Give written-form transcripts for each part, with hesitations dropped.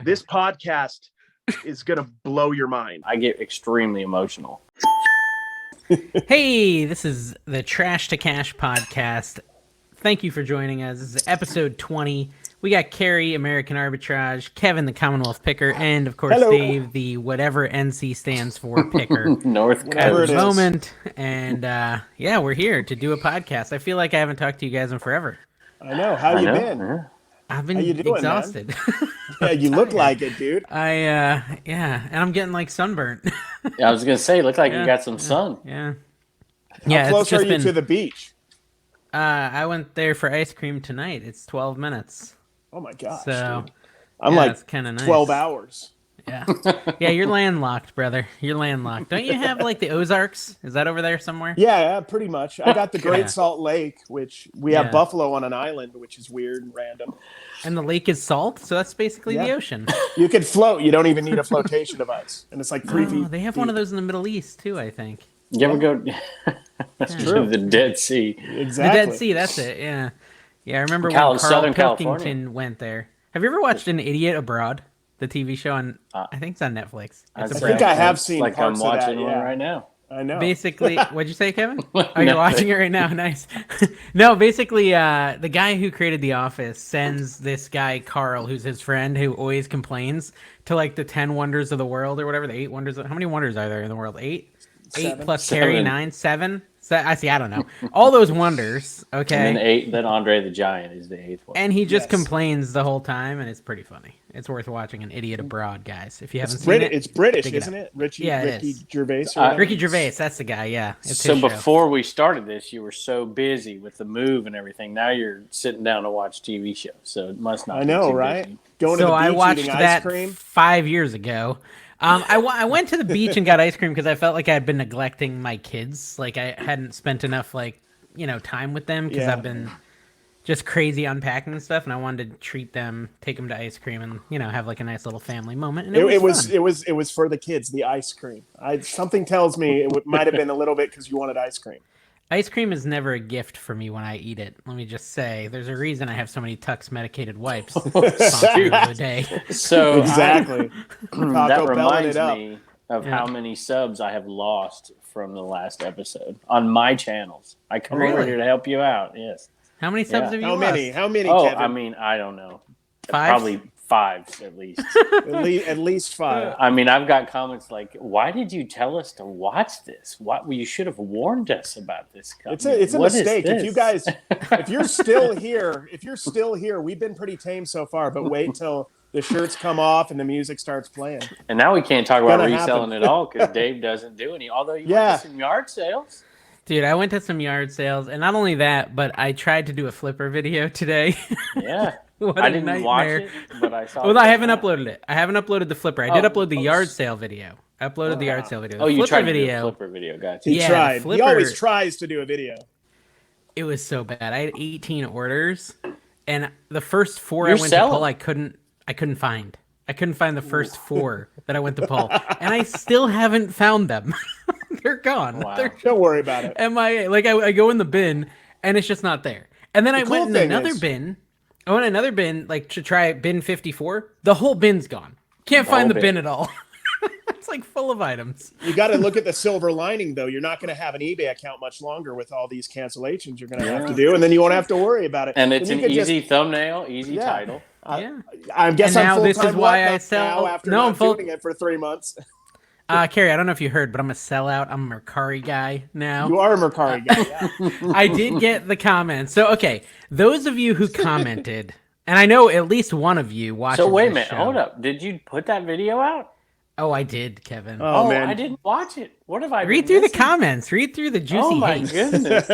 This podcast is going to blow your mind. I get extremely emotional. Hey, this is the Trash to Cash podcast. Thank you for joining us. This is episode 20. We got Carrie, American Arbitrage, Kevin, the Commonwealth Picker, and of course, Hello. Dave, the whatever NC stands for picker. North Whatever Coast. it is. Moment. And yeah, we're here to do a podcast. I feel like I haven't talked to you guys in forever. I know. How you been? Yeah. I've been How you doing, exhausted. Yeah, you look like it, dude. Yeah, and I'm getting like sunburnt. Yeah, I was gonna say, look like Yeah, you got some sun. Yeah. How close it's are just you been, to the beach? I went there for ice cream tonight. It's 12 minutes. Oh my gosh, So dude. I'm yeah, like it's kind of nice. 12 hours. Yeah. Yeah, you're landlocked, brother. You're landlocked. Don't you have like the Ozarks? Is that over there somewhere? Yeah, pretty much. I got the Great Yeah. Salt Lake, which we Yeah. have buffalo on an island, which is weird and random. And the lake is salt, so that's basically the Yeah. ocean. You can float. You don't even need a flotation device. And it's like 3 Oh, feet. they have one of those in the Middle East too, I think. You ever go true. to the Dead Sea? Exactly. The Dead Sea, that's it. Yeah. Yeah, I remember when Southern Carl California. Pilkington went there. Have you ever watched An Idiot Abroad? The TV show on, I think it's on Netflix. It's I'd a say think I have it's seen like I'm parts of that, watching one yeah. right now. I know. Basically, what'd you say, Kevin? Oh, you're watching it right now. Nice. No, basically, the guy who created The Office sends this guy, Carl, who's his friend, who always complains, to like the 10 wonders of the world or whatever, the 8 wonders. How many wonders are there in the world? 8? 8 Seven. plus 7. Carrie, 9, 7? I see, I don't know. All those wonders, And okay? then Andre the Giant is the 8th one. And he just Yes. complains the whole time, and it's pretty funny. It's worth watching An Idiot Abroad, guys. If you haven't seen it. It's British, dig it isn't up. it? Ricky Yeah, it is. Gervais. Or whatever? Ricky Gervais, that's the guy, yeah. It's So his show. before we started this, you were so busy with the move and everything. Now you're sitting down to watch TV shows, so it must not. I be know, too right? busy. Going to So the I beach, watched eating that ice cream. 5 years ago. I went to the beach and got ice cream because I felt like I had been neglecting my kids. Like I hadn't spent enough, time with them because Yeah. I've been just crazy unpacking and stuff, and I wanted to treat them, take them to ice cream, and have like a nice little family moment. And It fun. was for the kids, the ice cream. Something tells me it might have been a little bit because you wanted ice cream. Ice cream is never a gift for me when I eat it. Let me just say, there's a reason I have so many Tux medicated wipes. Sponsor of the day. So Exactly. that Taco Bell reminds it up. me of Yeah. how many subs I have lost from the last episode on my channels. I come over Really? here to help you out. Yes. How many subs Yeah. have you How lost? many? How many? Oh, Kevin? I mean, I don't know. 5? Probably 5 at least. at least 5. I mean, I've got comments like, "Why did you tell us to watch this? What you should have warned us about this." It's company. a What is mistake. If this?" you guys, if you're still here, we've been pretty tame so far. But wait till the shirts come off and the music starts playing. And now we can't talk about Gonna reselling happen. at all because Dave doesn't do any. Although you Yeah. went to some yard sales. Dude, I went to some yard sales, and not only that, but I tried to do a flipper video today. Yeah, What I a didn't nightmare. watch it, but I saw. Well, it I haven't come out. uploaded it. I haven't uploaded the flipper. I did Oh, upload the oh, yard s- sale video. I uploaded the yard sale video. The Oh, you flipper tried to do a video. flipper video, gotcha. He Yeah, the tried. He flipper- always tries to do a video. It was so bad. I had 18 orders, and the first 4 You're I went selling. to pull, I couldn't find. I couldn't find the first 4 that I went to pull, and I still haven't found them. They're gone. Wow. They're Don't worry about it. MIA. Like I go in the bin and it's just not there. And then I cool went in thing another is- bin. I went in another bin, like to try bin 54. The whole bin's gone. Can't find whole the bin. bin at all. It's like full of items. You got to look at the silver lining, though. You're not going to have an eBay account much longer with all these cancellations you're going to have to do, and then you won't have to worry about it. And it's Then an you could easy just- thumbnail, easy Yeah. title. Yeah. I guess And I'm now full-time this is why I what sell- now after No, I'm not full- doing it for 3 months. Carrie, I don't know if you heard, but I'm a sellout. I'm a Mercari guy now. You are a Mercari guy. Yeah. I did get the comments. So, okay, those of you who commented, and I know at least one of you watches So wait a this minute, show. hold up. Did you put that video out? Oh, I did, Kevin. Oh, man. I didn't watch it. What have I Read been through the missing? comments. Read through the juicy Oh my hate. goodness.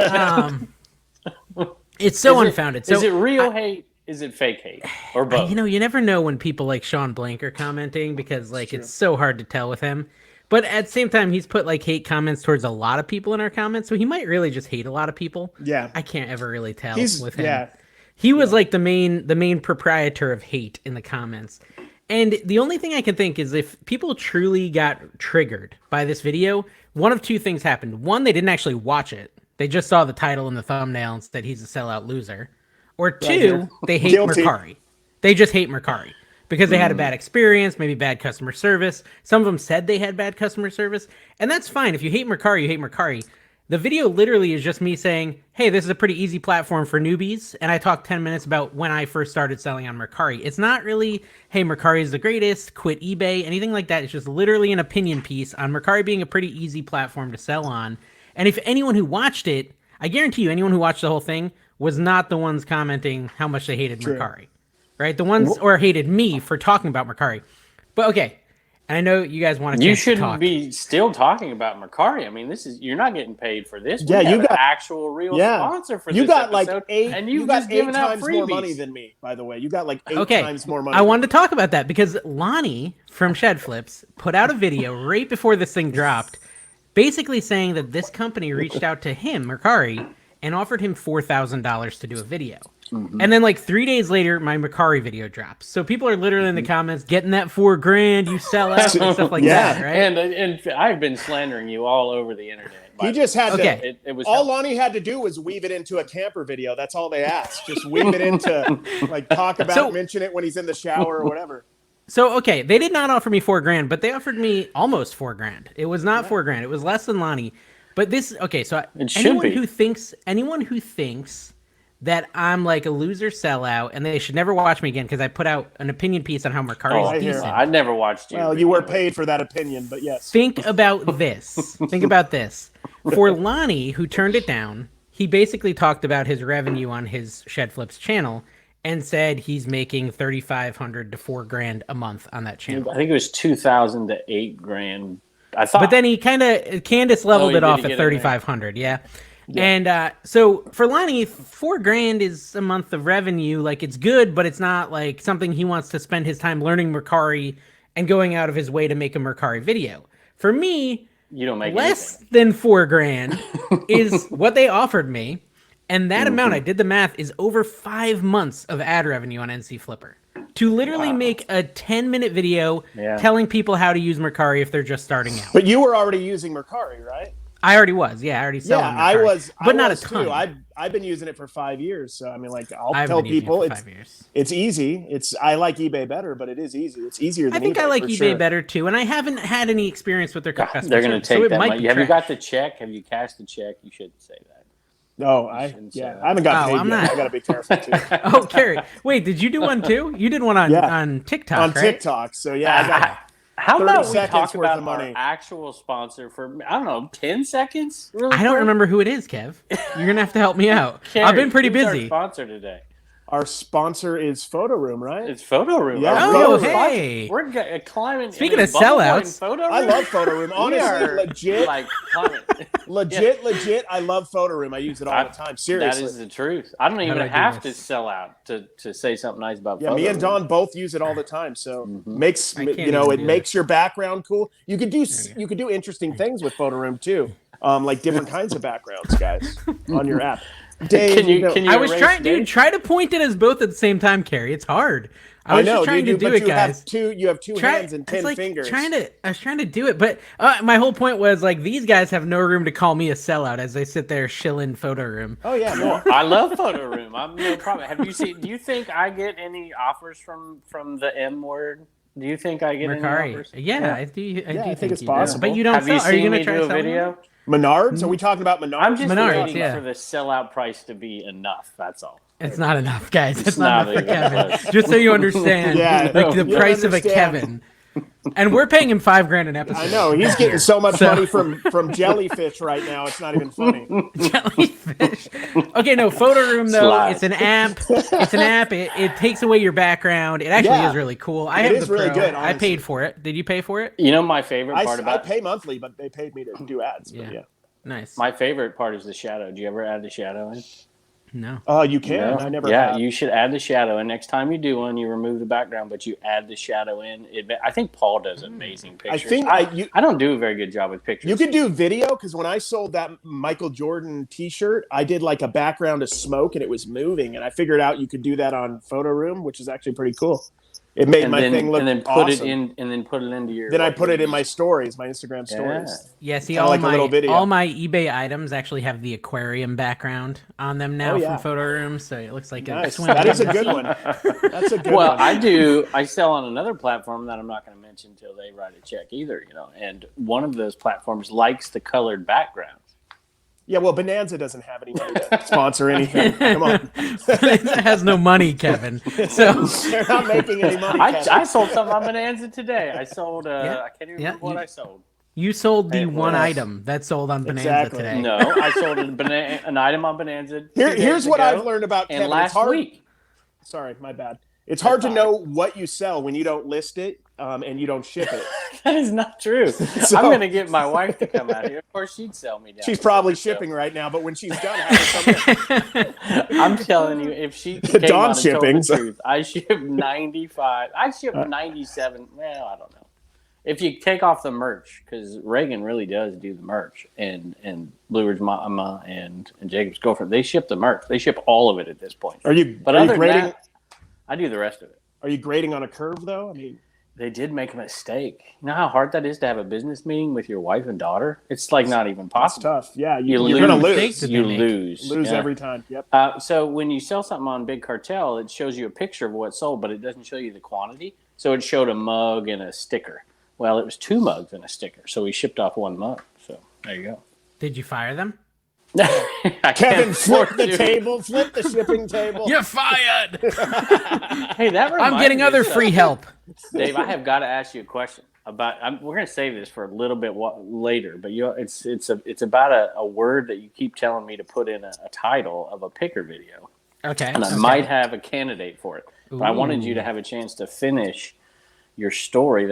It's so Is it- unfounded. So is it real hate? Is it fake hate? Or both? you never know when people like Sean Blank are commenting because like it's so hard to tell with him. But at the same time, he's put like hate comments towards a lot of people in our comments, so he might really just hate a lot of people. Yeah. I can't ever really tell He's with him. yeah. He was like the main proprietor of hate in the comments. And the only thing I can think is if people truly got triggered by this video, one of two things happened. One, they didn't actually watch it. They just saw the title and the thumbnail and said he's a sellout loser. Or two, they hate Guilty. Mercari. They just hate Mercari. because they had a bad experience, maybe bad customer service. Some of them said they had bad customer service, and that's fine. If you hate Mercari, you hate Mercari. The video literally is just me saying, hey, this is a pretty easy platform for newbies, and I talked 10 minutes about when I first started selling on Mercari. It's not really, hey, Mercari is the greatest, quit eBay, anything like that. It's just literally an opinion piece on Mercari being a pretty easy platform to sell on. And if anyone who watched it, I guarantee you anyone who watched the whole thing was not the ones commenting how much they hated Mercari, right? The ones, or hated me for talking about Mercari. But okay. And I know you guys want to. You shouldn't be still talking about Mercari. I mean, you're not getting paid for this. Yeah, you got an actual real sponsor for this. You got episode, like eight. and you got 8 times freebies. more money than me. By the way, you got like 8 times more money. I wanted to talk about that because Lonnie from Shed Flips put out a video right before this thing dropped, basically saying that this company reached out to him, Mercari, and offered him $4,000 to do a video. And then like 3 days later, my Mercari video drops. So people are literally in the comments getting that $4,000, you sell out and stuff like that, right? And I've been slandering you all over the internet. He just had to. It was all Lonnie had to do was weave it into a camper video. That's all they asked. Just weave it into like talk about, mention it when he's in the shower or whatever. So okay, they did not offer me $4,000, but they offered me almost $4,000. It was not $4,000. It was less than Lonnie. But this so anyone who thinks that I'm like a loser sellout and they should never watch me again because I put out an opinion piece on how Mercari is decent. I never watched you. Well, you were paid for that opinion, but yes. Think about this. Think about this. For Lonnie, who turned it down, he basically talked about his revenue on his Shed Flips channel and said he's making $3,500 to $4,000 a month on that channel. I think it was $2,000 to $8,000. I thought, but then he Candace leveled it off at 3,500. Yeah. And so for Lonnie, $4,000 is a month of revenue. Like it's good, but it's not like something he wants to spend his time learning Mercari and going out of his way to make a Mercari video. For me, you don't make less than $4,000 is what they offered me, and that amount, I did the math, is over 5 months of ad revenue on NC Flipper. To literally make a 10-minute video telling people how to use Mercari if they're just starting out. But you were already using Mercari, right? I already was. Yeah, I already sell on Mercari. I was, but not a ton. Too. I've been using it for 5 years, so I mean, like I'll tell people it's easy. I like eBay better, but it is easy. It's easier than I think eBay, I like for eBay sure. better too, and I haven't had any experience with their customer service. They're going to take so that money. Have trash. you got the check? Have you cashed the check? You shouldn't say that. No, I haven't got paid yet. I got to be careful too. Oh, Carrie, wait, did you do one too? You did one on TikTok, on right? TikTok. So yeah, I got how about we talk worth about of money. our actual sponsor for, I don't know, 10 seconds? Really I don't remember who it is, Kev. You're going to have to help me out. Carrie, I've been pretty who's busy. Our sponsor today. Our sponsor is PhotoRoom, right? It's PhotoRoom. Yeah. Oh, hey. We're climbing. Speaking of sellouts, I love PhotoRoom. Honestly, legit. Like climbing. legit. I love PhotoRoom. I use it all the time. Seriously. That is the truth. I don't even have to sell out to say something nice about PhotoRoom. Me and Don both use it all the time. So makes it makes your background cool. You could do interesting things with PhotoRoom too. Like different kinds of backgrounds, guys, on your app. Dave, can you I was trying, dude. Try to point it as both at the same time, Carrie. It's hard. I was just trying to do it, guys. You have two hands and 10 fingers. I was trying to do it, but my whole point was like these guys have no room to call me a sellout as they sit there shilling PhotoRoom. Oh yeah, no. I love PhotoRoom. I'm no problem. Have you seen? Do you think I get any offers from the M word? Do you think I get Mercari? Any offers? Yeah, I do. I do think it's possible. But you don't. Have you Are you seen going me to try do a selling video? them? Menards? Are we talking about Menards? I'm just waiting yeah. for the sellout price to be enough. That's all. It's not enough, guys. It's not enough for Kevin. Just so you understand, like the price of a Kevin. And we're paying him $5,000 an episode. I know he's getting so much money from jellyfish right now. It's not even funny. Jellyfish. Okay, no, PhotoRoom though. It's an app. It's an app. It takes away your background. It actually is really cool. I have the really Pro. good. I paid for it. Did you pay for it? You know my favorite part about I pay monthly, but they paid me to do ads. Yeah. But yeah. Nice. My favorite part is the shadow. Do you ever add the shadow in? No. Oh, you can. No? I never. Yeah, have. you should add the shadow. And next time you do one, you remove the background, but you add the shadow in. I think Paul does amazing pictures. I don't do a very good job with pictures. You could do video because when I sold that Michael Jordan T-shirt, I did like a background of smoke and it was moving, and I figured out you could do that on PhotoRoom, which is actually pretty cool. It made my thing look and then put awesome. it in, and then put it into your. Then I put it in my stories, my Instagram stories. Yeah, see, all my eBay items actually have the aquarium background on them now from PhotoRoom, so it looks like a swim. That is a good one. That's a good one. Well, I sell on another platform that I'm not going to mention until they write a check either, and one of those platforms likes the colored backgrounds. Yeah, well, Bonanza doesn't have any money to sponsor anything. Come on. Bonanza has no money, Kevin. So they're not making any money. I sold something on Bonanza today. I sold, I can't even remember what I sold. You sold the one item that sold on Bonanza today. No, I sold an item on Bonanza. Here's what I've learned about Kevin. Last week. Sorry, my bad. It's hard to know what you sell when you don't list it and you don't ship it. That is not true. I'm going to get my wife to come out here. Of course, she'd sell me down. She's probably shipping right now, but when she's done, have her come in. I'm telling you, if she came on and told the truth, I ship 95. I ship 97. Well, I don't know. If you take off the merch, because Reagan really does do the merch, and Blue Ridge Mama and Jacob's girlfriend, they ship the merch. They ship all of it at this point. Other than that, I do the rest of it. Are you grading on a curve, though? I mean, they did make a mistake. You know how hard that is to have a business meeting with your wife and daughter? It's like not even possible. That's tough. Yeah, you're going to lose. You lose. Lose every time. Yep. So when you sell something on Big Cartel, it shows you a picture of what sold, but it doesn't show you the quantity. So it showed a mug and a sticker. Well, it was 2 mugs and a sticker, so we shipped off 1 mug. So there you go. Did you fire them? Kevin flipped the table, flipped the shipping table. You're fired. Hey, I'm getting other free help. Dave, I have got to ask you a question about. We're going to save this for a little bit later, but it's about a word that you keep telling me to put in a title of a picker video. Okay. And I might have a candidate for it, but I wanted you to have a chance to finish your story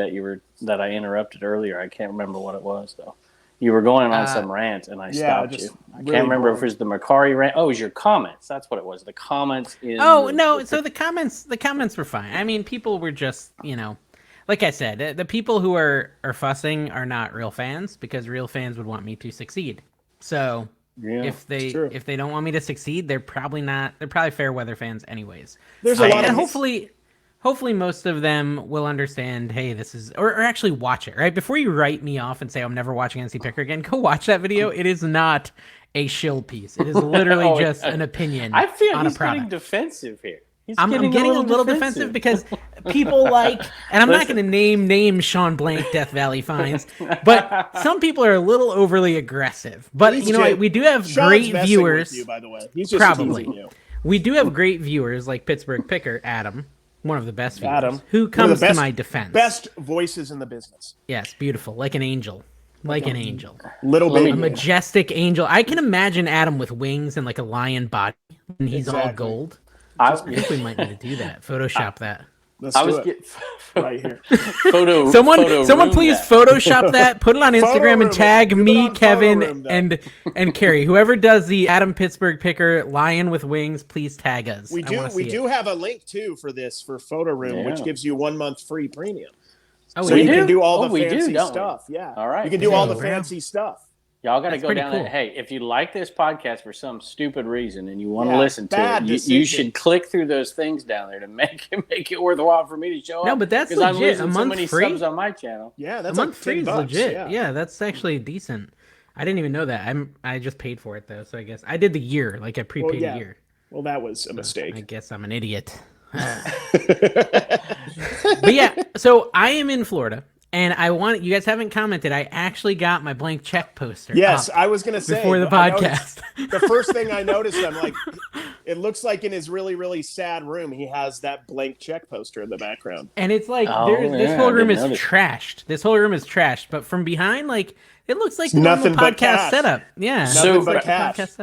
that I interrupted earlier. I can't remember what it was though. You were going on some rant, and I stopped you. I can't remember if it was the Mercari rant. Oh, it was your comments. That's what it was. The comments in. Oh no! So the comments were fine. I mean, people were just, like I said, the people who are fussing are not real fans, because real fans would want me to succeed. So if they don't want me to succeed, they're probably not. They're probably fair weather fans, anyways. There's a lot, and hopefully most of them will understand, hey, this is, or actually watch it, right? Before you write me off and say, I'm never watching NC Picker again, go watch that video. It is not a shill piece. It is literally just an opinion I feel on he's a product. getting defensive here. I'm getting a little defensive because people and I'm not going to name Sean Blank Death Valley Fines, but some people are a little overly aggressive. But, we do have great viewers. With you, by the way. He's just probably. You. We do have great viewers like Pittsburgh Picker, Adam. One of the best viewers, who comes to my defense. Best voices in the business. Yes, beautiful, like an angel, an angel. Little baby, a majestic angel. I can imagine Adam with wings and like a lion body, and he's all gold. I think we might need to do that. Photoshop that. Let's do it. Right here. Someone please Photoshop that. Put it on Instagram and tag me, Kevin, and Carrie. Whoever does the Adam Pittsburgh Picker lion with wings, please tag us. We do have a link too for this for PhotoRoom, which gives you 1 month free premium. Oh, so you can do all the fancy stuff. Yeah. All right. You can do all the fancy stuff. Y'all got to go down there. Hey, if you like this podcast for some stupid reason and you want to listen to it, you should click through those things down there to make it worthwhile for me to show up. No, but that's legit. I'm losing a month so many free? subs on my channel. Yeah, that's a month free is legit. Yeah, that's actually decent. I didn't even know that. I just paid for it though, so I guess I did the year. Like I prepaid a year. Well, that was a mistake. I guess I'm an idiot. But yeah, so I am in Florida. And you guys haven't commented, I actually got my blank check poster. Yes, I was going to say. Before the podcast. The first thing I noticed, I'm like, it looks like in his really, really sad room, he has that blank check poster in the background. And it's like, this whole room is trashed. This whole room is trashed. But from behind, like, it looks like nothing but podcast setup. Yeah. So,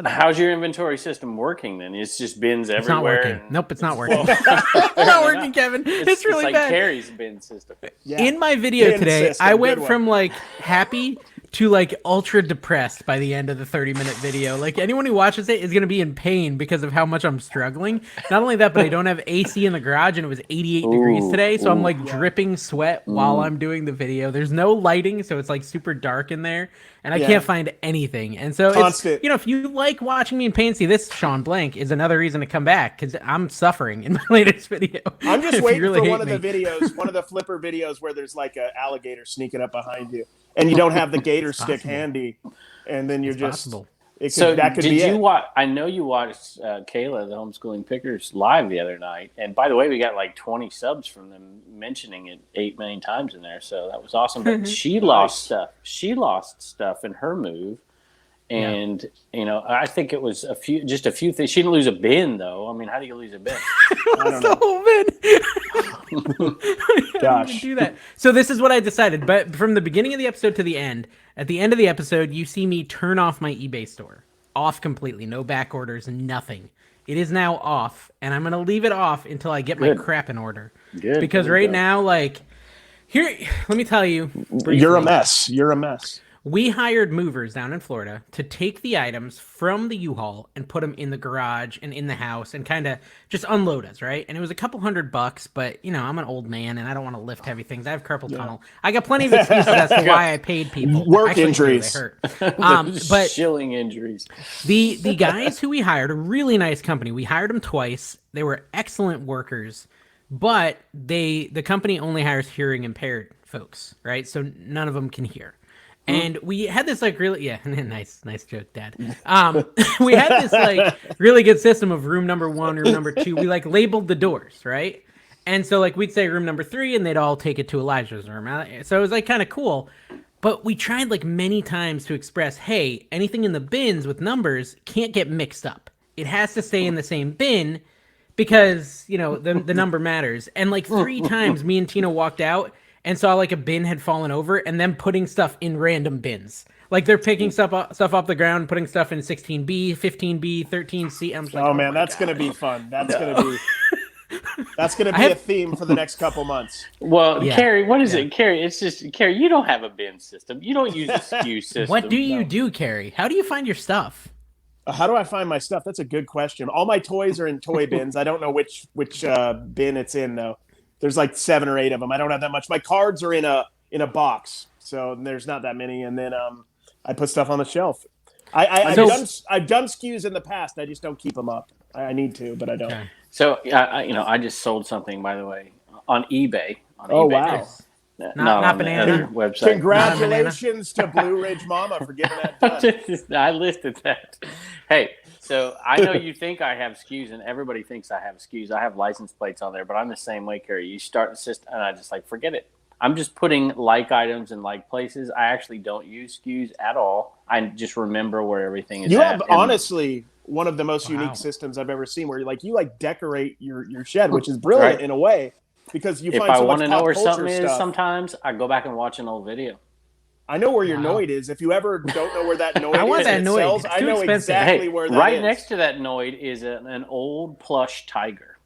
how's your inventory system working then? It's just bins everywhere. It's not working. Nope, it's not working. It's not working, Kevin. It's really like bad. Carrie's bin system. Yeah. In my video today, I went from like happy to like ultra depressed by the end of the 30-minute video. Like anyone who watches it is going to be in pain because of how much I'm struggling. Not only that, but I don't have AC in the garage and it was 88 degrees today. So I'm like dripping sweat while I'm doing the video. There's no lighting. So it's like super dark in there and I can't find anything. And so it's, you know, if you like watching me in pain, see this Sean Blank is another reason to come back because I'm suffering in my latest video. I'm just waiting for one of the videos, one of the flipper videos where there's like an alligator sneaking up behind you. And you don't have the gator stick handy, and then you're possible. That could be you it. watch? I know you watched Kayla, the homeschooling pickers, live the other night. And by the way, we got like 20 subs from them mentioning it 8 million times in there. So that was awesome. But she lost stuff. She lost stuff in her move. And, you know, I think it was just a few things. She didn't lose a bin, though. I mean, how do you lose a bin? I don't know. Gosh. Do that. So this is what I decided. But from the beginning of the episode to the end, at the end of the episode, you see me turn off my eBay store. Off completely. No back orders, nothing. It is now off. And I'm going to leave it off until I get my crap in order. Good. Because right now, like, here, let me tell you. Briefly, you're a mess. You're a mess. We hired movers down in Florida to take the items from the U-Haul and put them in the garage and in the house and kind of just unload us, right? And it was a couple $100, but, you know, I'm an old man and I don't want to lift heavy things. I have carpal tunnel. I got plenty of excuses as to why I paid people. Work injuries. They hurt. But shilling injuries. The guys who we hired, a really nice company. We hired them twice. They were excellent workers, but the company only hires hearing impaired folks, right? So none of them can hear. And we had this like really, nice joke, Dad. We had this like really good system of room number 1, room number 2. We like labeled the doors, right? And so like we'd say room number 3 and they'd all take it to Elijah's room. So it was like kind of cool. But we tried like many times to express, hey, anything in the bins with numbers can't get mixed up. It has to stay in the same bin because, you know, the number matters. And like 3 times me and Tina walked out and saw like a bin had fallen over and them putting stuff in random bins. Like they're picking stuff off the ground, putting stuff in 16B, 15B, 13C. I'm just like, oh man, that's going to be fun. That's going to be a theme for the next couple months. Well, Carrie, what is it? Carrie, it's just, Carrie, you don't have a bin system. You don't use a SKU system. What do you do, Carrie? How do you find your stuff? How do I find my stuff? That's a good question. All my toys are in toy bins. I don't know which bin it's in though. There's like 7 or 8 of them. I don't have that much. My cards are in a box, so there's not that many. And then I put stuff on the shelf. I've done SKUs in the past. I just don't keep them up. I need to, but I don't. Okay. So I just sold something, by the way, on eBay. Oh wow! Not banana website. Congratulations to Blue Ridge Mama for getting that done. I listed that. Hey. So I know you think I have SKUs, and everybody thinks I have SKUs. I have license plates on there, but I'm the same way, Carrie. You start the system, and I just like forget it. I'm just putting like items in like places. I actually don't use SKUs at all. I just remember where everything is. You have honestly one of the most unique systems I've ever seen, where you decorate your shed, which is brilliant in a way because you. If I want to know where something is, sometimes I go back and watch an old video. I know where your Noid is. If you ever don't know where that Noid I want that Noid. I know exactly where that is. Right next to that Noid is an old plush tiger.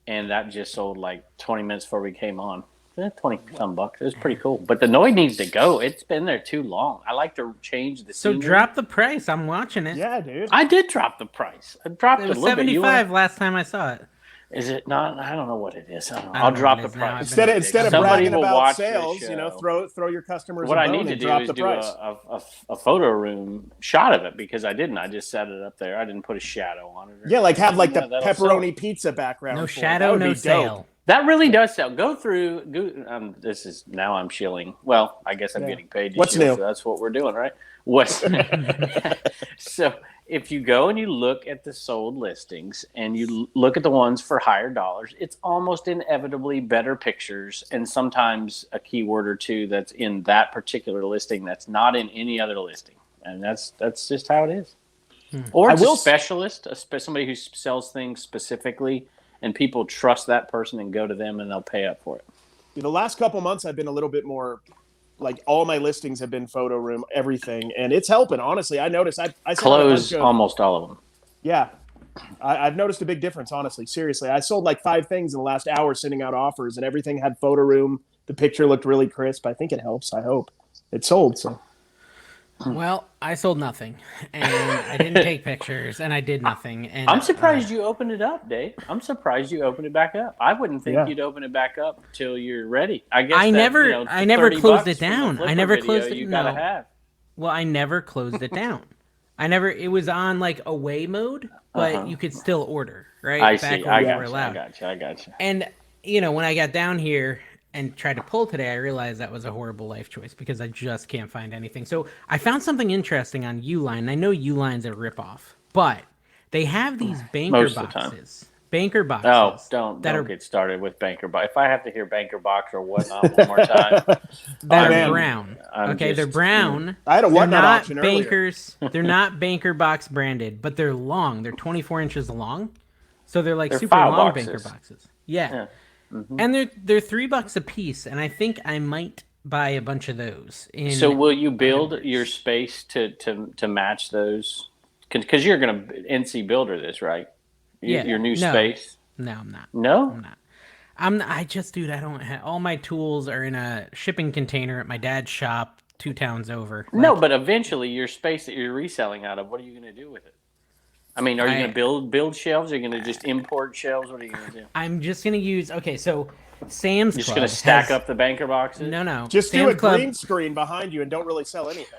And that just sold like 20 minutes before we came on. 20-some bucks. It was pretty cool. But the Noid needs to go. It's been there too long. I like to change the scenery. So drop the price. I'm watching it. Yeah, dude. I did drop the price. I dropped it a little bit. It was $75 last time I saw it. Is it not? I don't know what it is. I'll drop the price. Instead of bragging about sales, throw your customers. What I need to do is do a photo room shot of it because I didn't. I just set it up there. I didn't put a shadow on it. Yeah, like have like the pepperoni pizza background. No shadow, no sale. That really does sell. Go through. This is now I'm shilling. Well, I guess I'm getting paid. What's new? So that's what we're doing, right? So if you go and you look at the sold listings and you look at the ones for higher dollars, it's almost inevitably better pictures and sometimes a keyword or two that's in that particular listing that's not in any other listing, and that's just how it is. Or it's a specialist, somebody who sells things specifically. And people trust that person and go to them and they'll pay up for it. The last couple months, I've been a little bit more like all my listings have been PhotoRoom, everything. And it's helping, honestly. I noticed I closed almost all of them. Yeah. I've noticed a big difference, honestly. Seriously. I sold like 5 things in the last hour sending out offers and everything had PhotoRoom. The picture looked really crisp. I think it helps. I hope. It sold. So Well, I sold nothing, and I didn't take pictures, and I did nothing. And I'm surprised you opened it up, Dave. I'm surprised you opened it back up. I wouldn't think you'd open it back up till you're ready. I guess I never closed it down. I never closed it. You gotta have. Well, I never closed it down. It was on like away mode, but you could still order, right? I see. I got you. And when I got down here and tried to pull today, I realized that was a horrible life choice because I just can't find anything. So I found something interesting on Uline. I know Uline's a ripoff, but they have these banker boxes. Banker boxes. Oh, don't get started with banker box. If I have to hear banker box or whatnot one more time, they're brown. They're brown. I had a whatnot option bankers. They're not banker box branded, but they're long. They're 24 inches long, so they're like super long banker boxes. Yeah. Mm-hmm. And they're $3 a piece, and I think I might buy a bunch of those. So will you build your space to match those? Because you're going to NC Builder this, right? Your new space? No, I'm not. No? I'm not. I don't have all my tools are in a shipping container at my dad's shop 2 towns over. No, but eventually your space that you're reselling out of, what are you going to do with it? I mean, are you going to build shelves? Are you going to just import shelves? What are you going to do? I'm just going to use. Okay, so Sam's Club. Just going to stack up the banker boxes? No. Just Sam's do a green screen behind you and don't really sell anything.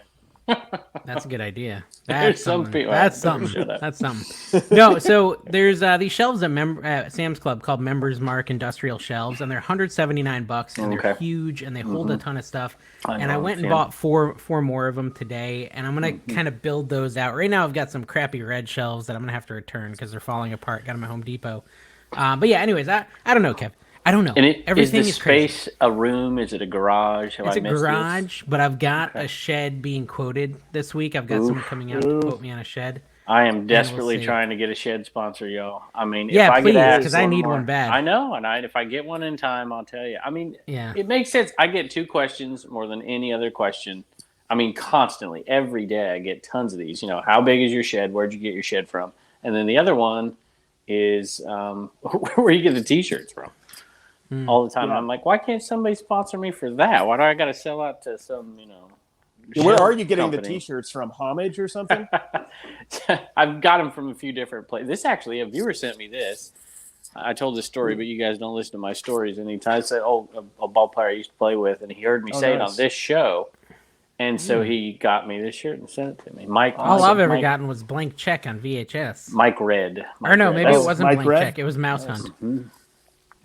That's a good idea. That's something. That's something. No, so there's these shelves at Sam's Club called Members Mark Industrial Shelves, and they're $179, and they're huge, and they hold a ton of stuff. I went and bought four more of them today, and I'm gonna kind of build those out. Right now, I've got some crappy red shelves that I'm gonna have to return because they're falling apart. Got them at Home Depot. But yeah, anyways, I don't know, Kev. I don't know. And everything is the space crazy. A room? Is it a garage? It's a garage, but I've got a shed being quoted this week. I've got someone coming out to quote me on a shed. I am desperately trying to get a shed sponsor, y'all. I mean, yeah, if I please, because I need one bad. I know, and if I get one in time, I'll tell you. I mean, it makes sense. I get 2 questions more than any other question. I mean, constantly, every day, I get tons of these. How big is your shed? Where'd you get your shed from? And then the other one is where you get the T-shirts from. All the time. Yeah. I'm like, why can't somebody sponsor me for that? Why do I got to sell out to some, Where are you getting the T-shirts from? Homage or something? I've got them from a few different places. This actually, a viewer sent me this. I told this story, but you guys don't listen to my stories. And he said, a ball player I used to play with, and he heard me say it on this show. And so he got me this shirt and sent it to me. Mike. All I've ever gotten was Blank Check on VHS. Mike Red. Maybe it wasn't Blank Check. It was Mouse Hunt. Mm-hmm.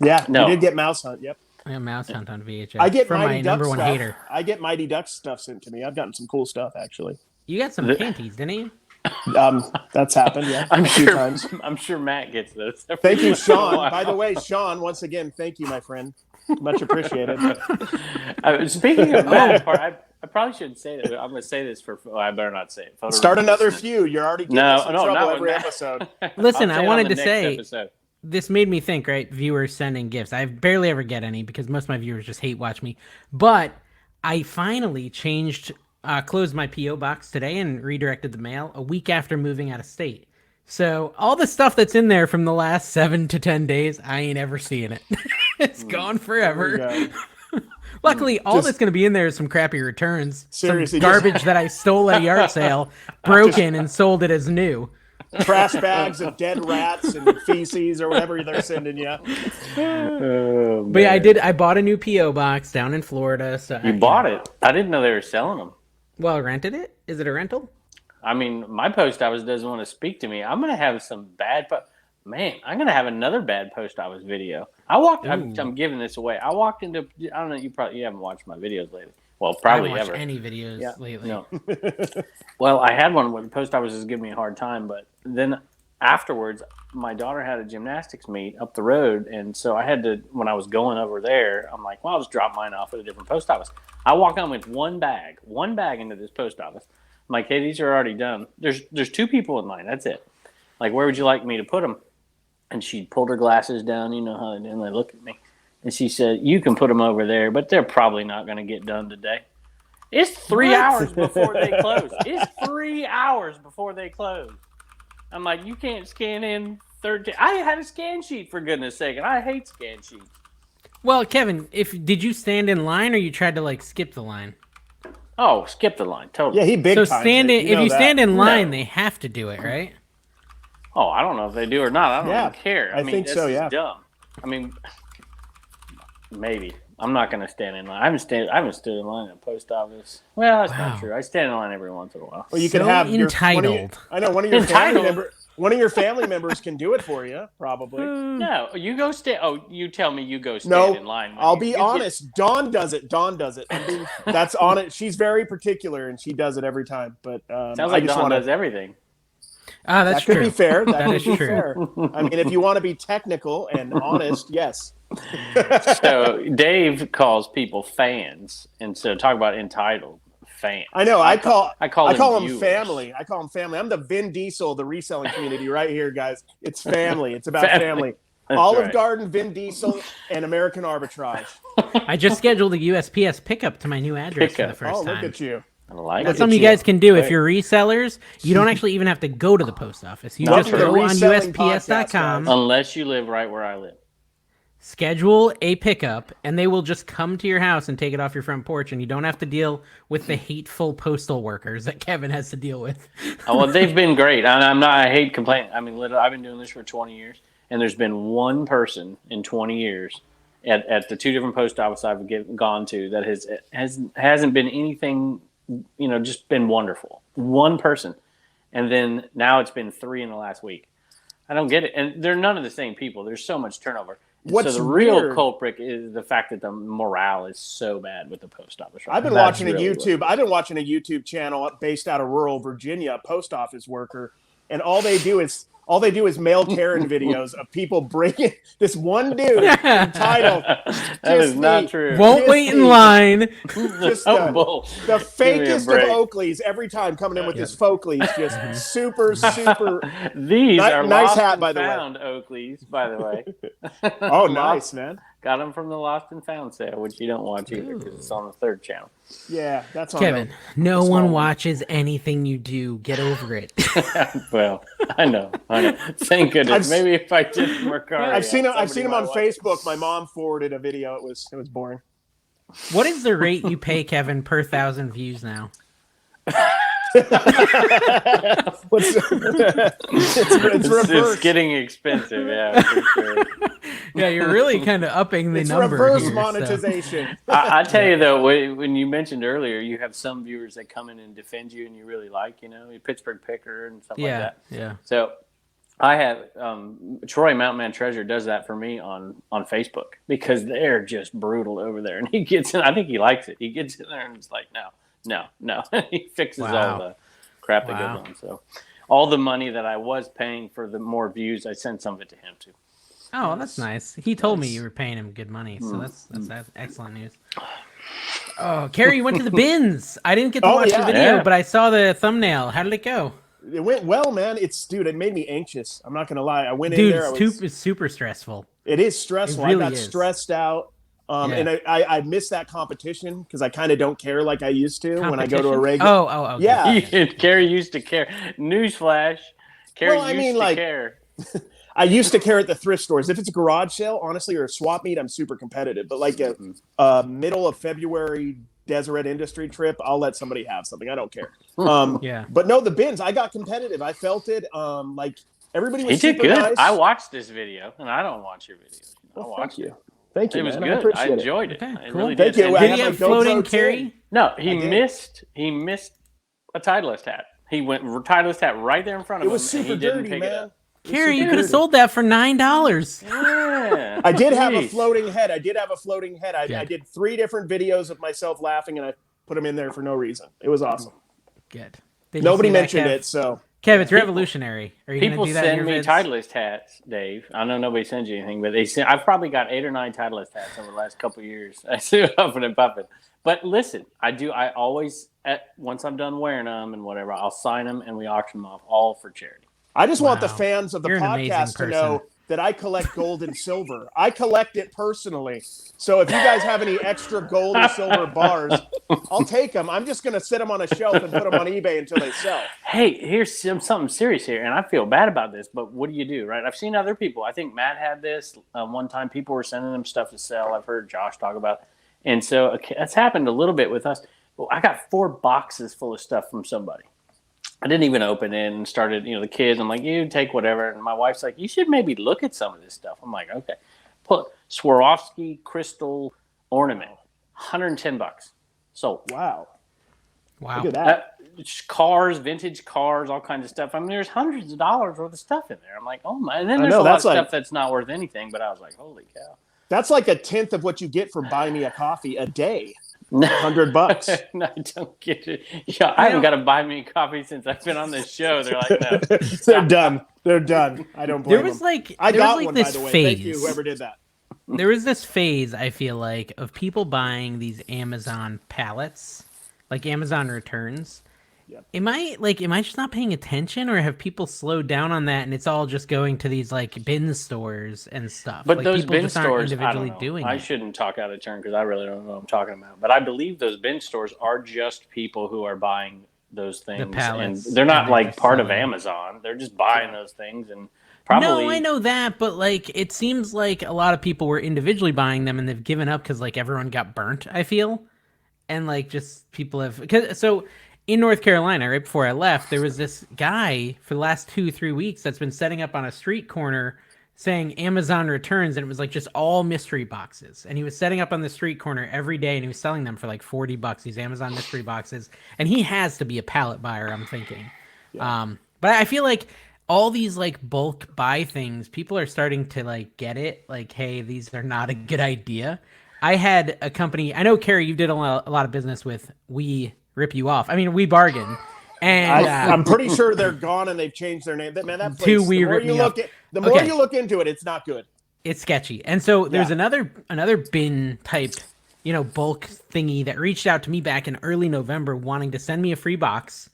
Yeah, you did get Mouse Hunt. Yep. I got Mouse Hunt on VHS. I get from Mighty my Duck number one stuff. hater. I get Mighty Duck stuff sent to me. I've gotten some cool stuff actually. You got some panties, didn't you? That's happened. Yeah, a few times. I'm sure Matt gets those. Thank you, Sean. By the way, Sean, once again, thank you, my friend. Much appreciated. Speaking of Matt, I probably shouldn't say that. I'm going to say this I better not say it. Start another feud. You're already getting us in trouble every episode. Listen, I wanted to say. This made me think, right? Viewers sending gifts. I barely ever get any because most of my viewers just hate watch me. But I finally closed my P.O. box today and redirected the mail a week after moving out of state. So all the stuff that's in there from the last 7 to 10 days, I ain't ever seeing it. It's gone forever. Luckily, all that's going to be in there is some crappy returns. Seriously. Some garbage that I stole at a yard sale, broken, and sold it as new. Trash bags of dead rats and feces or whatever they're sending you. But yeah, I bought a new P.O. box down in Florida. So you bought it? I didn't know they were selling them. Well, I rented it? Is it a rental? I mean, my post office doesn't want to speak to me. I'm going to have some bad... Man, I'm going to have another bad post office video. I'm giving this away. I walked into... I don't know, you haven't watched my videos lately. Well, probably I haven't ever. Any videos lately. No. Well, I had one where the post office was giving me a hard time, but then afterwards, my daughter had a gymnastics meet up the road, and so I had to, when I was going over there, I'm like, well, I'll just drop mine off at a different post office. I walk on with one bag into this post office. I'm like, hey, these are already done. There's 2 people in line. That's it. Like, where would you like me to put them? And she pulled her glasses down. You know how they do, and they look at me. And she said, you can put them over there, but they're probably not going to get done today. It's 3 hours before they close. It's 3 hours before they close. I'm like, you can't scan in 13. I had a scan sheet, for goodness sake, and I hate scan sheets. Well, Kevin, did you stand in line or you tried to skip the line? Oh, skip the line. Totally. Yeah, he big So times if you stand in line, No. they have to do it, right? Oh, I don't know if they do or not. I don't even care. I think this so, is dumb. I mean, maybe. I'm not going to stand in line. I haven't stood in line at a post office. Well, that's not true. I stand in line every once in a while. Well, you could have entitled. one of your family members can do it for you, probably. No, you go stand. Oh, you tell me you go stand in line. I'll be honest. Dawn does it. That's on it. She's very particular, and she does it every time. But sounds like Dawn does everything. Ah, that's true. Could be fair. That is true. Fair. I mean, if you want to be technical and honest, yes. So Dave calls people fans, and so talk about entitled fans. I know. I call them viewers. family. I call them family. I'm the Vin Diesel of the reselling community right here, guys. It's family. It's about family. Olive Garden, Vin Diesel, and American Arbitrage. I just scheduled a USPS pickup to my new address for the first time. Oh, look at you. That's something you guys can do. If you're resellers, you don't actually even have to go to the post office. You just go on USPS.com. Unless you live right where I live. Schedule a pickup, and they will just come to your house and take it off your front porch, and you don't have to deal with the hateful postal workers that Kevin has to deal with. Oh, well, they've been great. I hate complaining. I mean, literally, I've been doing this for 20 years, and there's been one person in 20 years at the two different post offices I've gone to that hasn't been anything, just been wonderful. One person. And then now it's been 3 in the last week. I don't get it. And they're none of the same people. There's so much turnover. So the real culprit is the fact that the morale is so bad with the post office. Right? I've been watching a YouTube channel based out of rural Virginia, a post office worker, and all they do is mail Karen videos of people bringing this one dude entitled. That is not true. Won't wait in line. Just the fakest of Oakleys every time coming in with his Folkleys, just super. These are nice lost hat, and by the way. found Oakleys, by the way. Oh, nice, man. Got them from the Lost and Found sale, which you don't watch either because it's on the third channel. Yeah, that's on Kevin. No one watches anything you do. Get over it. Well, I know. Thank goodness. Maybe if I did Mercari. I've seen him on Facebook. My mom forwarded a video. It was boring. What is the rate you pay Kevin per 1,000 views now? It's getting expensive, yeah, for sure. Yeah, you're really kind of upping the number. Reverse here, monetization. So. I tell you though, when you mentioned earlier, you have some viewers that come in and defend you, and you really like, Pittsburgh Picker and stuff like that. Yeah. So I have Troy Mountain Man Treasure does that for me on Facebook because they're just brutal over there, and he gets in. I think he likes it. He gets in there and it's like, no. He fixes all the crap that goes on. So all the money that I was paying for the more views, I sent some of it to him too. Oh, that's nice. He told me you were paying him good money, so that's excellent news. Oh, Carrie, you went to the bins. I didn't get to watch the video, but I saw the thumbnail. How did it go? It went well, man. It made me anxious. I'm not gonna lie. I went in there. It's super stressful. It is stressful. Really I got stressed out. And I miss that competition because I kind of don't care like I used to when I go to a regular. Oh, okay. Yeah. Carrie used to care. Newsflash. Carrie used to care. I used to care at the thrift stores. If it's a garage sale, honestly, or a swap meet, I'm super competitive. But like a middle of February Deseret industry trip, I'll let somebody have something. I don't care. But no, the bins, I got competitive. I felt it. Like everybody was super good. nice. I watched this video, and I don't watch your videos. Well, thank you. Thank you. It was man. good. I enjoyed it. Okay, I cool. really Thank did. you. Did he have floating Carrie? No, he missed a Titleist hat. He went Titleist hat right there in front of him. It was super dirty, man. Carrie, you could have sold that for $9. Yeah. I did have a floating head. I did 3 different videos of myself laughing, and I put them in there for no reason. It was awesome. Good. Nobody mentioned it, so. Kev, it's revolutionary. Are you people do that send me Titleist hats, Dave. I know nobody sends you anything, but I've probably got 8 or 9 Titleist hats over the last couple of years. I see it huffing and puffing. But listen, I always, once I'm done wearing them and whatever, I'll sign them and we auction them off all for charity. I just want the fans of the podcast to know that I collect gold and silver. I collect it personally. So if you guys have any extra gold or silver bars, I'll take them. I'm just going to sit them on a shelf and put them on eBay until they sell. Hey, here's something serious here, and I feel bad about this, but what do you do, right? I've seen other people. I think Matt had this one time. People were sending them stuff to sell. I've heard Josh talk about it. And so that's happened a little bit with us. Well, I got 4 boxes full of stuff from somebody. I didn't even open it and started, the kids. I'm like, you take whatever. And my wife's like, you should maybe look at some of this stuff. I'm like, okay. Put Swarovski crystal ornament, $110. So wow. Look at that. Cars, vintage cars, all kinds of stuff. I mean, there's hundreds of dollars worth of stuff in there. I'm like, oh my. And then there's a lot of stuff that's not worth anything. But I was like, holy cow. That's like a tenth of what you get for buying me a coffee a day. $100. No, I don't get it. Yeah, I haven't got to buy me a coffee since I've been on this show. They're like, no. They're done. They're done. I don't blame them. I got one, by the way. Thank you, whoever did that. There was this phase, I feel like, of people buying these Amazon pallets, like Amazon returns. Yep. Am I just not paying attention, or have people slowed down on that and it's all just going to these like bin stores and stuff? But like, those people bin just aren't stores, individually doing I it. shouldn't talk out of turn because I really don't know what I'm talking about. But I believe those bin stores are just people who are buying those things, and they're not like part of Amazon. They're just buying those things and. Probably. No, I know that, but like it seems like a lot of people were individually buying them and they've given up because like everyone got burnt, I feel, and like just people have. So in North Carolina, right before I left, there was this guy for the last 2-3 weeks that's been setting up on a street corner saying Amazon returns, and it was like just all mystery boxes, and he was setting up on the street corner every day and he was selling them for like $40, these Amazon mystery boxes, and he has to be a pallet buyer, I'm thinking. Yeah. But I feel like all these like bulk buy things, people are starting to like get it. Like, hey, these are not a good idea. I had a company. I know, Carrie, you did a lot of business with We Rip You Off. I mean, We Bargain. And I'm pretty sure they're gone and they've changed their name. Man, that place. To We Rip Me Off. The more you look into it, it's not good. It's sketchy. And so there's another bin type, bulk thingy that reached out to me back in early November, wanting to send me a free box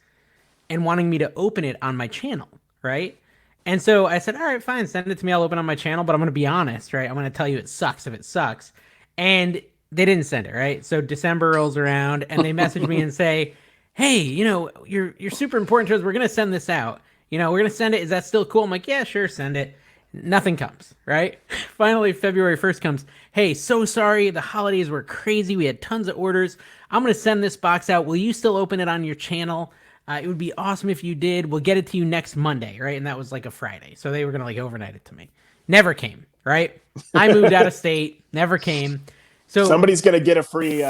and wanting me to open it on my channel. Right. And so I said, all right, fine, send it to me. I'll open on my channel, but I'm going to be honest, right? I'm going to tell you it sucks if it sucks. And they didn't send it, right? So December rolls around and they message me and say, hey, you're super important to us. We're going to send this out. We're going to send it. Is that still cool? I'm like, yeah, sure, send it. Nothing comes, right? Finally, February 1st comes. Hey, so sorry. The holidays were crazy. We had tons of orders. I'm going to send this box out. Will you still open it on your channel? It would be awesome if you did. We'll get it to you next Monday, right? And that was like a Friday. So they were going to like overnight it to me. Never came, right? I moved out of state. Never came. So somebody's going to get a free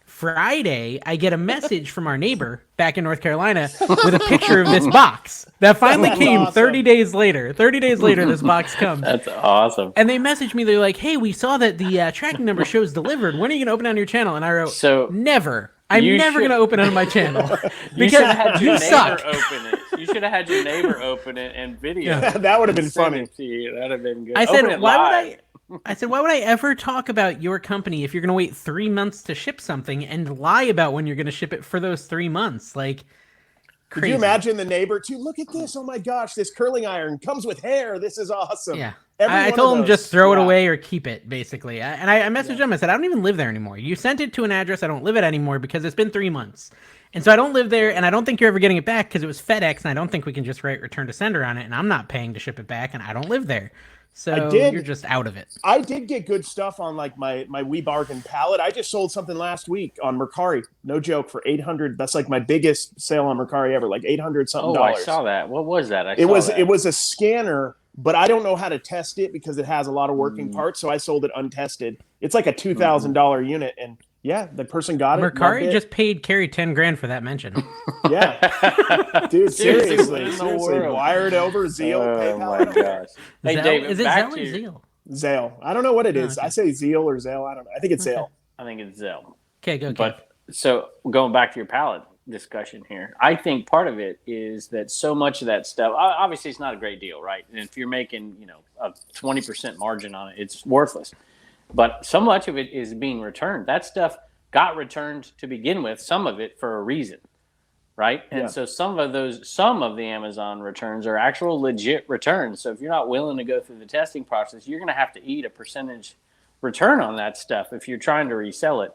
Friday, I get a message from our neighbor back in North Carolina with a picture of this box that finally came awesome. 30 days later. 30 days later, this box comes. That's awesome. And they messaged me. They're like, hey, we saw that the tracking number shows delivered. When are you going to open on your channel? And I wrote, never. I'm never going to open it on my channel. You should have had your neighbor open it. You should have had your neighbor open it and video. Yeah, that would have been funny. That would have been good. I said, why would I ever talk about your company if you're going to wait 3 months to ship something and lie about when you're going to ship it for those 3 months? Like, crazy. Could you imagine the neighbor too? Look at this. Oh my gosh, this curling iron comes with hair. This is awesome. Yeah. I told him just throw it away or keep it, basically. And I messaged him. I said, I don't even live there anymore. You sent it to an address. I don't live it anymore because it's been 3 months. And so I don't live there, and I don't think you're ever getting it back because it was FedEx, and I don't think we can just write return to sender on it, and I'm not paying to ship it back, and I don't live there. So you're just out of it. I did get good stuff on like my We Bargain pallet. I just sold something last week on Mercari. No joke, for $800. That's like my biggest sale on Mercari ever, like $800 something. Oh, I saw that. What was that? It was a scanner, but I don't know how to test it because it has a lot of working parts. So I sold it untested. It's like a $2,000 unit, and yeah, the person got it. Mercari just paid Carrie $10,000 for that mention. Yeah, dude, seriously, wired over Zeal, PayPal. Oh my gosh! Hey, David, is it Zelle or Zeal? Zelle. I don't know what it is. Okay. I say Zeal or Zelle. I don't know. I think it's Zelle. I think it's Zelle. Okay, go. But so going back to your pallet discussion here, I think part of it is that so much of that stuff, obviously, it's not a great deal, right? And if you're making a 20% margin on it, it's worthless. But so much of it is being returned. That stuff got returned to begin with, some of it for a reason, right? And so some of the Amazon returns are actual legit returns. So if you're not willing to go through the testing process, you're going to have to eat a percentage return on that stuff if you're trying to resell it.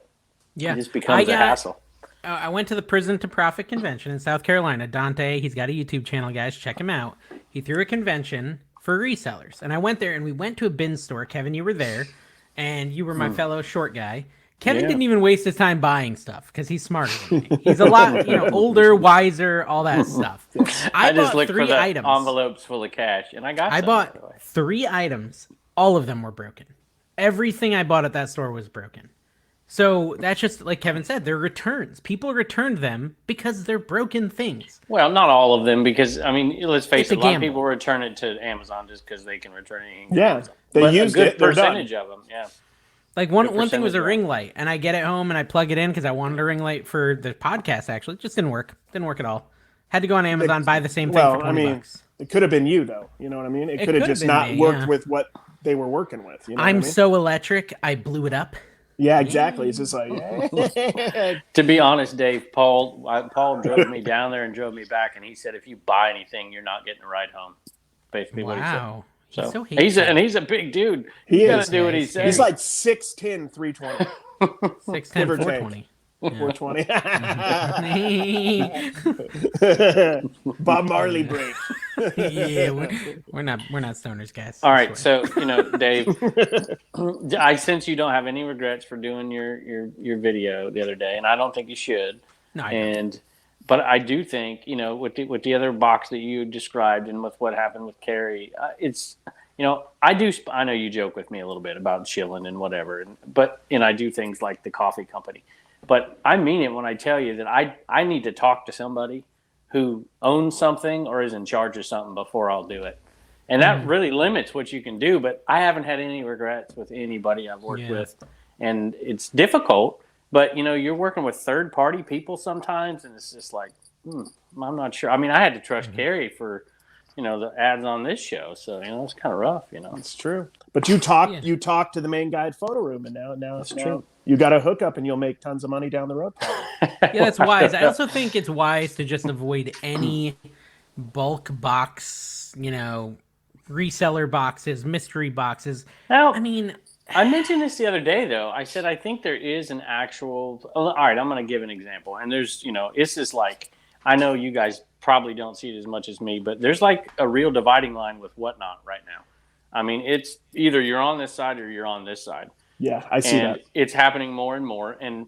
Yeah. It just becomes a hassle. I went to the Prison to Profit convention in South Carolina. Dante, he's got a YouTube channel, guys. Check him out. He threw a convention for resellers. And I went there, and we went to a bin store. Kevin, you were there. And you were my fellow short guy. Kevin didn't even waste his time buying stuff because he's smarter than me. He's a lot, older, wiser, all that stuff. I just looked for the items. envelopes full of cash, and I bought 3 items. All of them were broken. Everything I bought at that store was broken. So that's just like Kevin said, they're returns. People returned them because they're broken things. Well, not all of them, because I mean, let's face it, a lot of people return it to Amazon just because they can return it. Yeah, they used a good it. Percentage of them, yeah. Like one thing was a ring light, and I get it home and I plug it in because I wanted a ring light for the podcast. Actually, it just didn't work. Didn't work at all. Had to go on Amazon, buy the same thing for $20. It could have been you, though. You know what I mean? It could have just not worked with what they were working with. You know I'm so electric, I blew it up. Yeah, exactly. It's just like. To be honest, Dave, Paul drove me down there and drove me back, and he said, if you buy anything, you're not getting a ride home. Basically, what he said. So he's a big dude. He got to do what he says. He's like 6'10", 320. 6'10", 420. 420. Bob Marley break. Yeah, we're not stoners, guys. All right, so Dave, I sense you don't have any regrets for doing your video the other day, and I don't think you should. No, but I do think with the other box that you described and with what happened with Carrie, it's I know you joke with me a little bit about chilling and whatever, but I do things like the coffee company. But I mean it when I tell you that I need to talk to somebody who owns something or is in charge of something before I'll do it. And that really limits what you can do. But I haven't had any regrets with anybody I've worked with. And it's difficult. But, you're working with third-party people sometimes, and it's just like, I'm not sure. I mean, I had to trust Carrie for, the ads on this show. So, it's kind of rough, It's true. But you talk to the main guy at PhotoRoom, and now it's true. You got a hookup, and you'll make tons of money down the road. Yeah, that's wise. I also think it's wise to just avoid any bulk box, reseller boxes, mystery boxes. Now, I mentioned this the other day, though. I said I think there is an actual. All right, I'm going to give an example, and there's, it's just like I know you guys probably don't see it as much as me, but there's like a real dividing line with Whatnot right now. I mean, it's either you're on this side or you're on this side. Yeah, I see that. It's happening more and more, and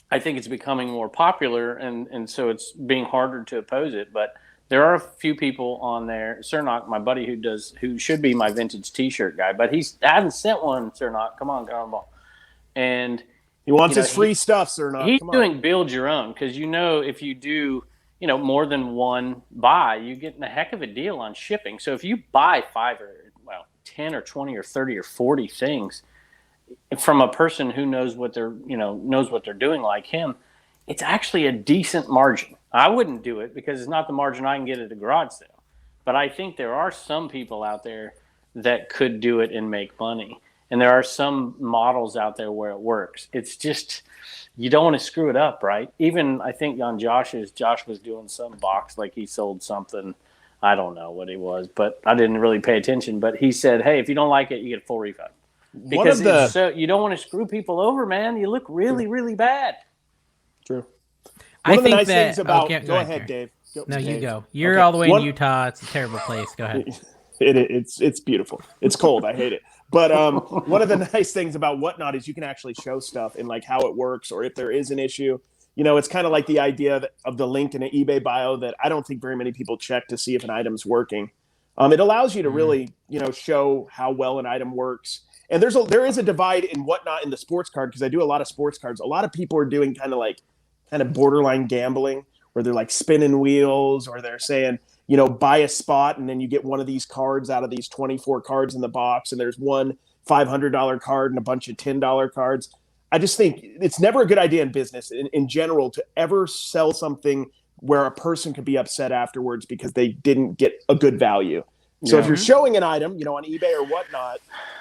I think it's becoming more popular, and so it's being harder to oppose it. But there are a few people on there. Cernock, my buddy who should be my vintage T-shirt guy, but I haven't sent one. Cernock, come on, Cannonball, and he wants his free stuff, Cernock. He's doing build your own because if you do more than one buy, you get a heck of a deal on shipping. So if you buy 5 or 10 or 20 or 30 or 40 things from a person who knows what they're doing like him, it's actually a decent margin. I wouldn't do it because it's not the margin I can get at a garage sale. But I think there are some people out there that could do it and make money. And there are some models out there where it works. It's just, you don't want to screw it up, right? Even I think on Josh was doing some box, like he sold something. I don't know what it was, but I didn't really pay attention. But he said, hey, if you don't like it, you get a full refund. Because you don't want to screw people over, man. You look really, really bad. True. One of the nice things about... Go ahead, Dave. You go. You're all the way in Utah. It's a terrible place. Go ahead. It's beautiful. It's cold. I hate it. But one of the nice things about Whatnot is you can actually show stuff and like how it works, or if there is an issue. It's kind of like the idea of the link in an eBay bio that I don't think very many people check to see if an item's working. It allows you to really, show how well an item works. And there is a divide in Whatnot in the sports card, because I do a lot of sports cards. A lot of people are doing kind of borderline gambling, where they're like spinning wheels, or they're saying, buy a spot and then you get one of these cards out of these 24 cards in the box, and there's one $500 card and a bunch of $10 cards. I just think it's never a good idea in business in general to ever sell something where a person could be upset afterwards because they didn't get a good value. So if you're showing an item, on eBay or Whatnot,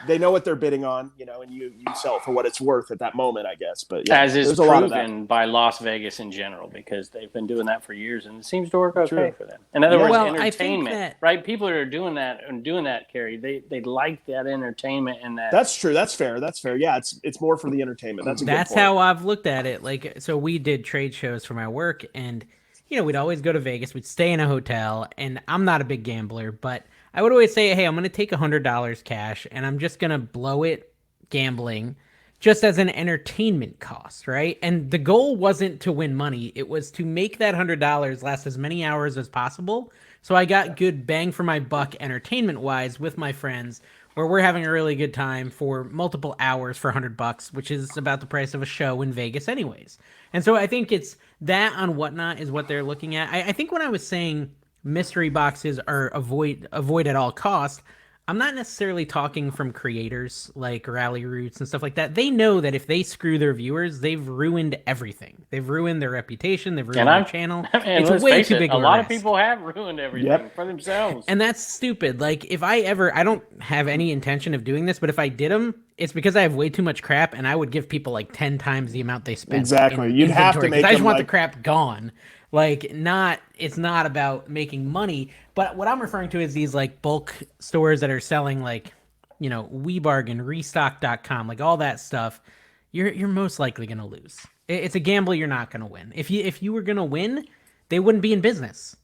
they know what they're bidding on, and you sell it for what it's worth at that moment, I guess. But as is proven by Las Vegas in general, because they've been doing that for years, and it seems to work okay for them. In other words, entertainment, right? People that are doing that, Carrie, they like that entertainment and that. That's true. That's fair. Yeah, it's more for the entertainment. That's how I've looked at it. Like, so we did trade shows for my work, and we'd always go to Vegas. We'd stay in a hotel, and I'm not a big gambler, but I would always say, hey, I'm going to take $100 cash, and I'm just going to blow it gambling just as an entertainment cost, right? And the goal wasn't to win money. It was to make that $100 last as many hours as possible. So I got good bang for my buck entertainment-wise with my friends, where we're having a really good time for multiple hours for $100, which is about the price of a show in Vegas anyways. And so I think it's that on Whatnot is what they're looking at. I think when I was saying mystery boxes are avoid at all costs, I'm not necessarily talking from creators like Rally Roots and stuff like that. They know that if they screw their viewers, they've ruined everything. They've ruined their reputation. They've ruined their channel. It's way too big of a lot of people have ruined everything for themselves. And that's stupid. Like, if I don't have any intention of doing this, but if I did them, it's because I have way too much crap, and I would give people like 10 times the amount they spent. Exactly. You'd have to make I just want the crap gone. Like, it's not about making money, but what I'm referring to is these like bulk stores that are selling like, WeBargain, Restock.com, like all that stuff. You're most likely going to lose. It's a gamble you're not going to win. If you were going to win, they wouldn't be in business,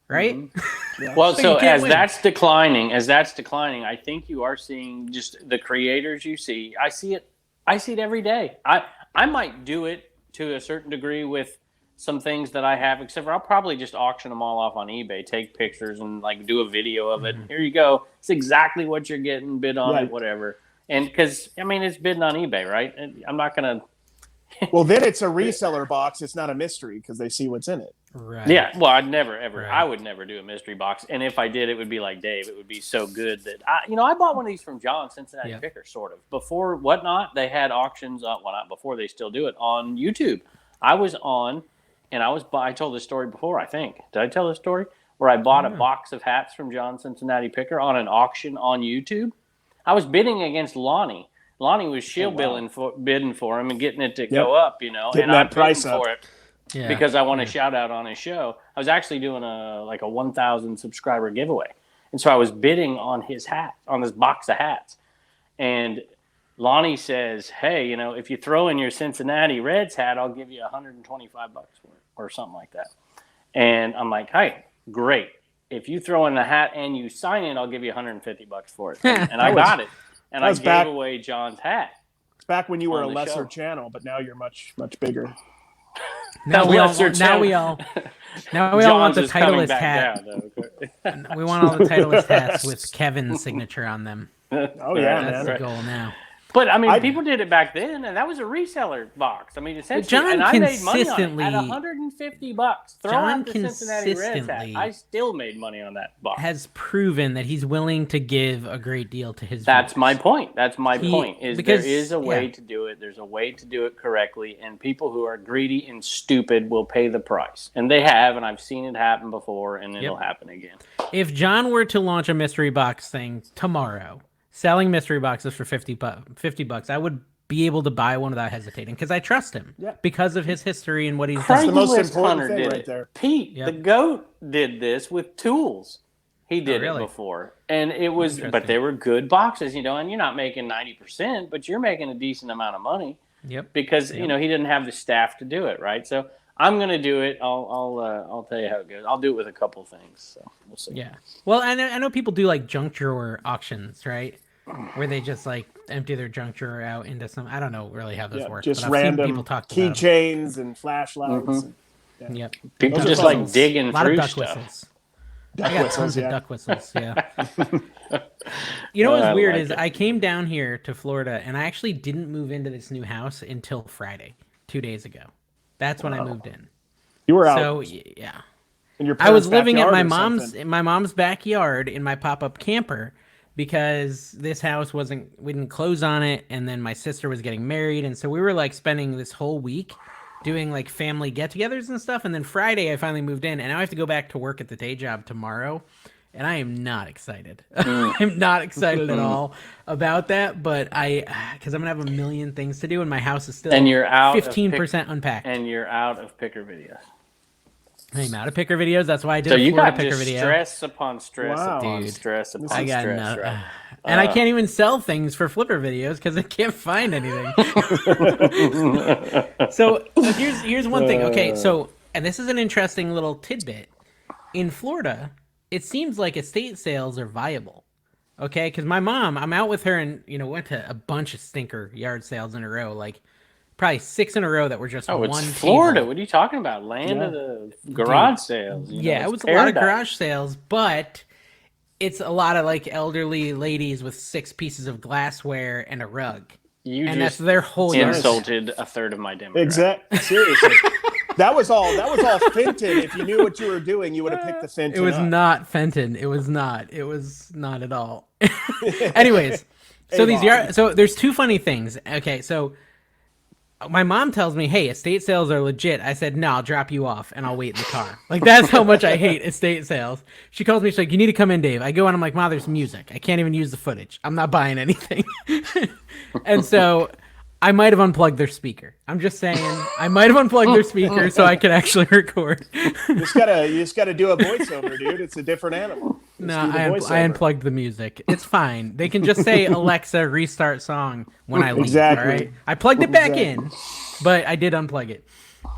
right? Mm-hmm. Yeah. Well, so as that's declining, I think you are seeing just the creators you see. I see it every day. I might do it to a certain degree with some things that I have, except for I'll probably just auction them all off on eBay, take pictures and like do a video of it. Here you go. It's exactly what you're getting, bid on it, whatever. And because, it's bidding on eBay, right? And I'm not going to. Well, then it's a reseller box. It's not a mystery because they see what's in it. Right. Yeah. Well, I'd never, ever, I would never do a mystery box. And if I did, it would be like Dave. It would be so good that I bought one of these from John, Cincinnati Picker, sort of. Before Whatnot, they had auctions on, not before, they still do it, on YouTube. I was on. And I told this story before, I think. Did I tell this story? Where I bought a box of hats from John Cincinnati Picker on an auction on YouTube. I was bidding against Lonnie. Lonnie was bidding for him and getting it to go up, Getting and that price up for it because I want a shout out on his show. I was actually doing a 1,000 subscriber giveaway. And so I was bidding on his hat, on this box of hats. And Lonnie says, hey, if you throw in your Cincinnati Reds hat, I'll give you $125 for it or something like that. And I'm like, hey, great. If you throw in the hat and you sign it, I'll give you $150 for it. And I got it. And I gave away John's hat. It's back when you were a lesser channel, but now you're much, much bigger. Now we all want the Titleist hat. We want all the Titleist hats with Kevin's signature on them. Oh yeah, that's the goal now. But people did it back then, and that was a reseller box. Essentially, John I made money on it at $150. John consistently I still made money on that box. Has proven that he's willing to give a great deal to his. That's my point. There is a way to do it. There's a way to do it correctly, and people who are greedy and stupid will pay the price, and they have, and I've seen it happen before, and it'll happen again. If John were to launch a mystery box thing tomorrow, selling mystery boxes for $50, I would be able to buy one without hesitating because I trust him because of his history and what he's done. That's the most important thing right there. Pete, the GOAT, did this with tools. He did it before, and it was, but they were good boxes, and you're not making 90%, but you're making a decent amount of money. Yep. Because he didn't have the staff to do it, right? So I'm gonna do it. I'll tell you how it goes. I'll do it with a couple things. So we'll see. Yeah. Well, I know people do like junk drawer auctions, right? Where they just like empty their junk drawer out into some. I don't know really how this works. Just but random people talk keychains and flashlights. Yep. People just like digging through duck stuff. Whistles. I got tons of duck whistles. Yeah. What's weird is I came down here to Florida and I actually didn't move into this new house until Friday, 2 days ago. That's when I moved in. You were out. So yeah. In your I was living at in my mom's backyard in my pop-up camper because this house we didn't close on it, and then my sister was getting married, and so we were like spending this whole week doing like family get-togethers and stuff, and then Friday I finally moved in, and now I have to go back to work at the day job tomorrow, and I am not excited. I'm not excited at all about that, but because I'm gonna have a million things to do, and my house is still 15% unpacked, and you're out of picker videos. I'm out of picker videos. That's why I did a Florida got picker just video. Stress upon stress upon Dude, stress upon I got stress. Right? And I can't even sell things for Flipper videos because I can't find anything. So here's one thing. Okay, and this is an interesting little tidbit. In Florida, it seems like estate sales are viable Okay, because my mom, I'm out with her and went to a bunch of stinker yard sales in a row, like probably 6 in a row that were just one it's Florida. table. What are you talking about? Land of the garage sales. It was paradise. a lot of garage sales, but it's a lot of like elderly ladies with 6 pieces of glassware and a rug. And that's their whole insulted a third of my demographic. Exactly. Seriously. That was all Fenton. If you knew what you were doing, you would have picked the Fenton. It was not Fenton. It was not at all. Anyways, so there's 2 funny things. Okay, so my mom tells me, "Hey, estate sales are legit." I said, "No, I'll drop you off and I'll wait in the car." Like, that's how much I hate estate sales. She calls me, she's like, "You need to come in, Dave." I go and I'm like, "Ma, there's music. I can't even use the footage. I'm not buying anything." And so I might have unplugged their speaker. I'm just saying, I might have unplugged their speaker so I could actually record. You just gotta do a voiceover, dude. It's a different animal. I unplugged the music. It's fine. They can just say, "Alexa, restart song" when I leave. Exactly. All right? I plugged it back in, but I did unplug it.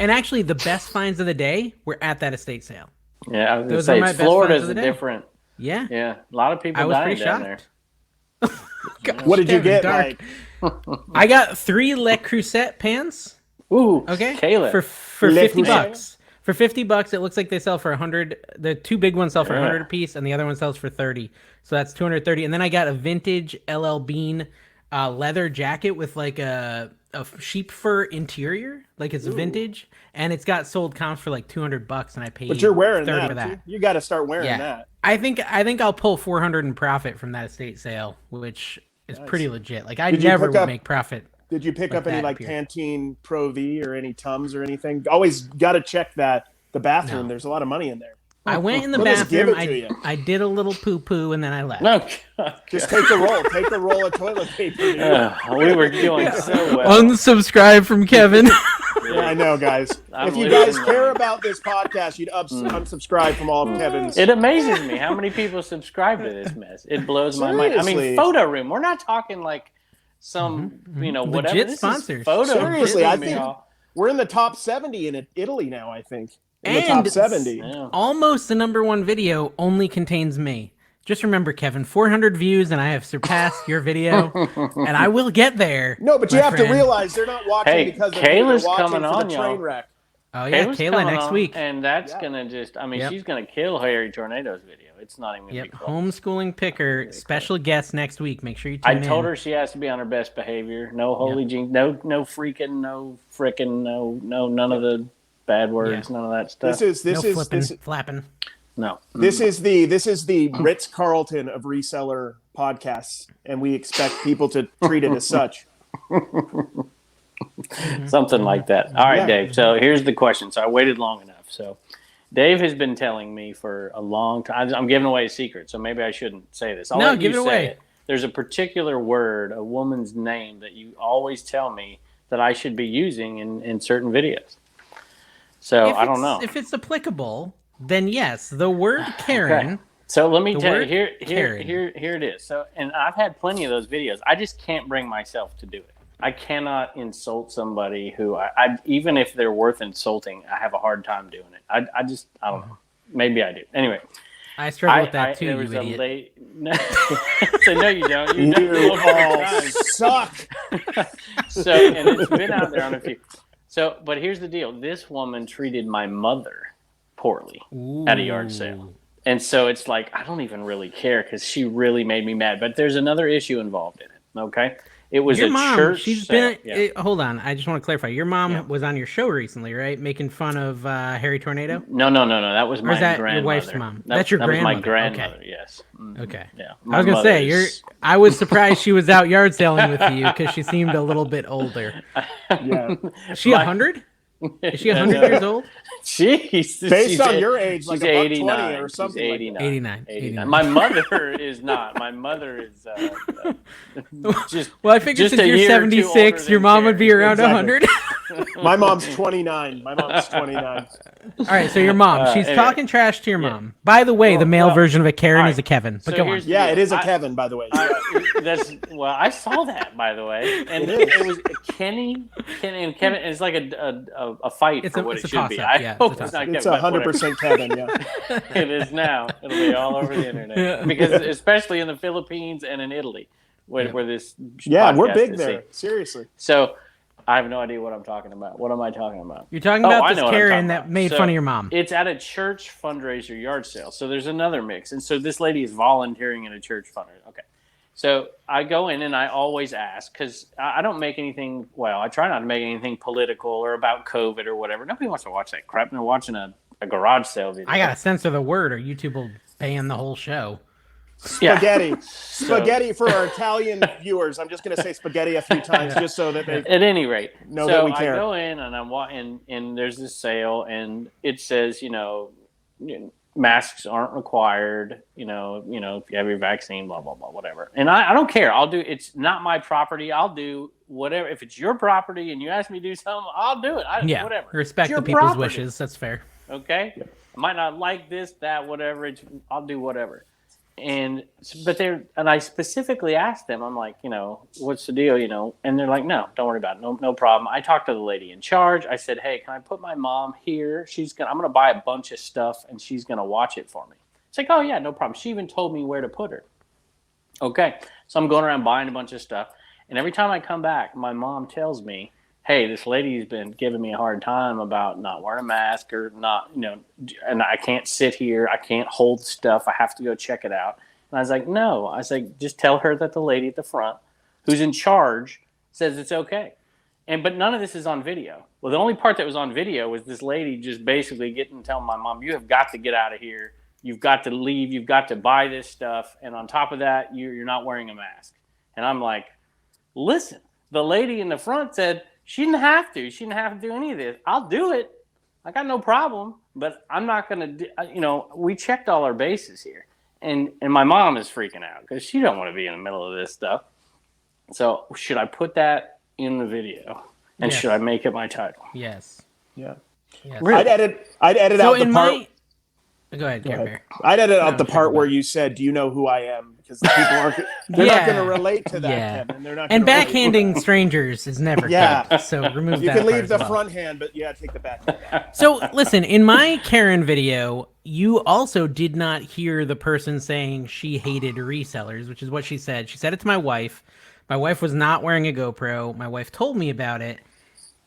And actually, the best finds of the day were at that estate sale. Yeah, I was going to say, Florida's different. Yeah. Yeah, a lot of people dying down there. Gosh, what did you get, Mike? I got 3 Le Creuset pans. Ooh, okay. Caleb. For $50. For $50, it looks like they sell for 100. The 2 big ones sell for 100 a piece, and the other one sells for 30. So that's 230. And then I got a vintage LL Bean leather jacket with like a sheep fur interior, like it's vintage, and it's got sold comps for like $200, and I paid. But you're wearing 30 for that. You got to start wearing that. I think I'll pull 400 in profit from that estate sale, which is pretty legit. Like, I never would make profit. Did you pick up any like Pantene Pro V or any Tums or anything? Always got to check the bathroom. No. There's a lot of money in there. I went in the bathroom. I did a little poo poo and then I left. No, just take a roll. Take a roll of toilet paper. We were doing so well. Unsubscribe from Kevin. Yeah, I know, guys. If you guys care about this podcast, you'd unsubscribe from all of Kevin's. It amazes me how many people subscribe to this mess. It blows my mind. I mean, PhotoRoom. We're not talking like some, whatever. Legit sponsors. Seriously, I think we're in the top 70 in Italy now, I think. In the top 70. Almost the #1 video only contains me. Just remember, Kevin, 400 views and I have surpassed your video, and I will get there. No, but you have to realize they're not watching because of Kayla's coming on, the train wreck. Oh, yeah, Kayla next week. And that's going to just, she's going to kill Harry Tornado's video. It's not even going to be close. Homeschooling picker, special guest next week. Make sure you tune in. I told her she has to be on her best behavior. No holy jinx, no freaking, no frickin', no, none of the bad words, none of that stuff. This is flapping. No. This is the Ritz-Carlton of reseller podcasts, and we expect people to treat it as such. Something like that. All right, Dave. So here's the question. So I waited long enough. So Dave has been telling me for a long time. I'm giving away a secret, so maybe I shouldn't say this. No, give it away. There's a particular word, a woman's name that you always tell me that I should be using in certain videos. So I don't know. If it's applicable, then yes. The word Karen. Okay. So let me tell you, here it is. So, and I've had plenty of those videos. I just can't bring myself to do it. I cannot insult somebody who I even if they're worth insulting, I have a hard time doing it. I don't know. Maybe I do. Anyway. I struggle with that too, you idiot. So no, you don't. You all suck. So, and it's been out there on a few. So, but here's the deal. This woman treated my mother poorly at a yard sale. And so it's like, I don't even really care because she really made me mad. But there's another issue involved in it, okay? It was your mom, church she's sale. Hold on. I just want to clarify. Your mom was on your show recently, right? Making fun of Harry Tornado? No. That was my grandmother. Your wife's mom? That's your grandmother. That was my grandmother, okay. Yes. Okay. Yeah. I was going to say, I was surprised she was out yard selling with you because she seemed a little bit older. Yeah. Is she 100? Is she 100 years old? Jeez. Based on your age, like she's 89 or something. She's 89. 89. My mother is not. My mother is just. Well, I figured since you're 76, your mom would be around 100. My mom's 29. All right, so your mom. She's talking trash to your mom. By the way, the male version of a Karen is a Kevin. But go on. Yeah, it is a Kevin, by the way. I saw that, by the way, and it was Kenny and Kevin. It's like a a fight for what it should be. I hope it's not. It's 100% Kevin. Yeah, it is now. It'll be all over the internet because especially in the Philippines and in Italy, where this we're big there. Seriously. So I have no idea what I'm talking about. What am I talking about? You're talking about this Karen that made fun of your mom. It's at a church fundraiser yard sale. So there's another mix, and so this lady is volunteering at a church fundraiser. Okay. So I go in and I always ask because I don't make anything. Well, I try not to make anything political or about COVID or whatever. Nobody wants to watch that crap. They're watching a garage sale video. I got to censor the word, or YouTube will ban the whole show. Spaghetti, spaghetti for our Italian viewers. I'm just going to say spaghetti a few times, just so that they. At any rate, know that we care. I go in and I'm and there's this sale, and it says, masks aren't required, if you have your vaccine, blah, blah, blah, whatever. And I don't care. It's not my property. I'll do whatever. If it's your property and you ask me to do something, I'll do it. Whatever. Respect the people's wishes. That's fair. Okay. Yeah. I might not like this, that, whatever. I'll do whatever. And I specifically asked them, I'm like, what's the deal, and they're like, no, don't worry about it. No problem. I talked to the lady in charge. I said, hey, can I put my mom here? I'm going to buy a bunch of stuff and she's going to watch it for me. It's like, oh yeah, no problem. She even told me where to put her. Okay. So I'm going around buying a bunch of stuff. And every time I come back, my mom tells me, hey, this lady's been giving me a hard time about not wearing a mask or not, and I can't sit here. I can't hold stuff. I have to go check it out. And I was like, no. I was like, just tell her that the lady at the front who's in charge says it's okay. But none of this is on video. Well, the only part that was on video was this lady just basically telling my mom, you have got to get out of here. You've got to leave. You've got to buy this stuff. And on top of that, you're not wearing a mask. And I'm like, listen, the lady in the front said, she didn't have to. She didn't have to do any of this. I'll do it. I got no problem. But I'm not going to do, we checked all our bases here. And my mom is freaking out because she don't want to be in the middle of this stuff. So should I put that in the video? And should I make it my title? Yes. Yeah. Yes. Really? I'd edit out the part. Go ahead. I'd edit out the part where you said, "Do you know who I am?" Because the people aren't. They're not going to relate to that, Kevin. They're not. And backhanding strangers is never good. So remove that. You can leave the front hand, but take the back hand out. So listen, in my Karen video, you also did not hear the person saying she hated resellers, which is what she said. She said it to my wife. My wife was not wearing a GoPro. My wife told me about it.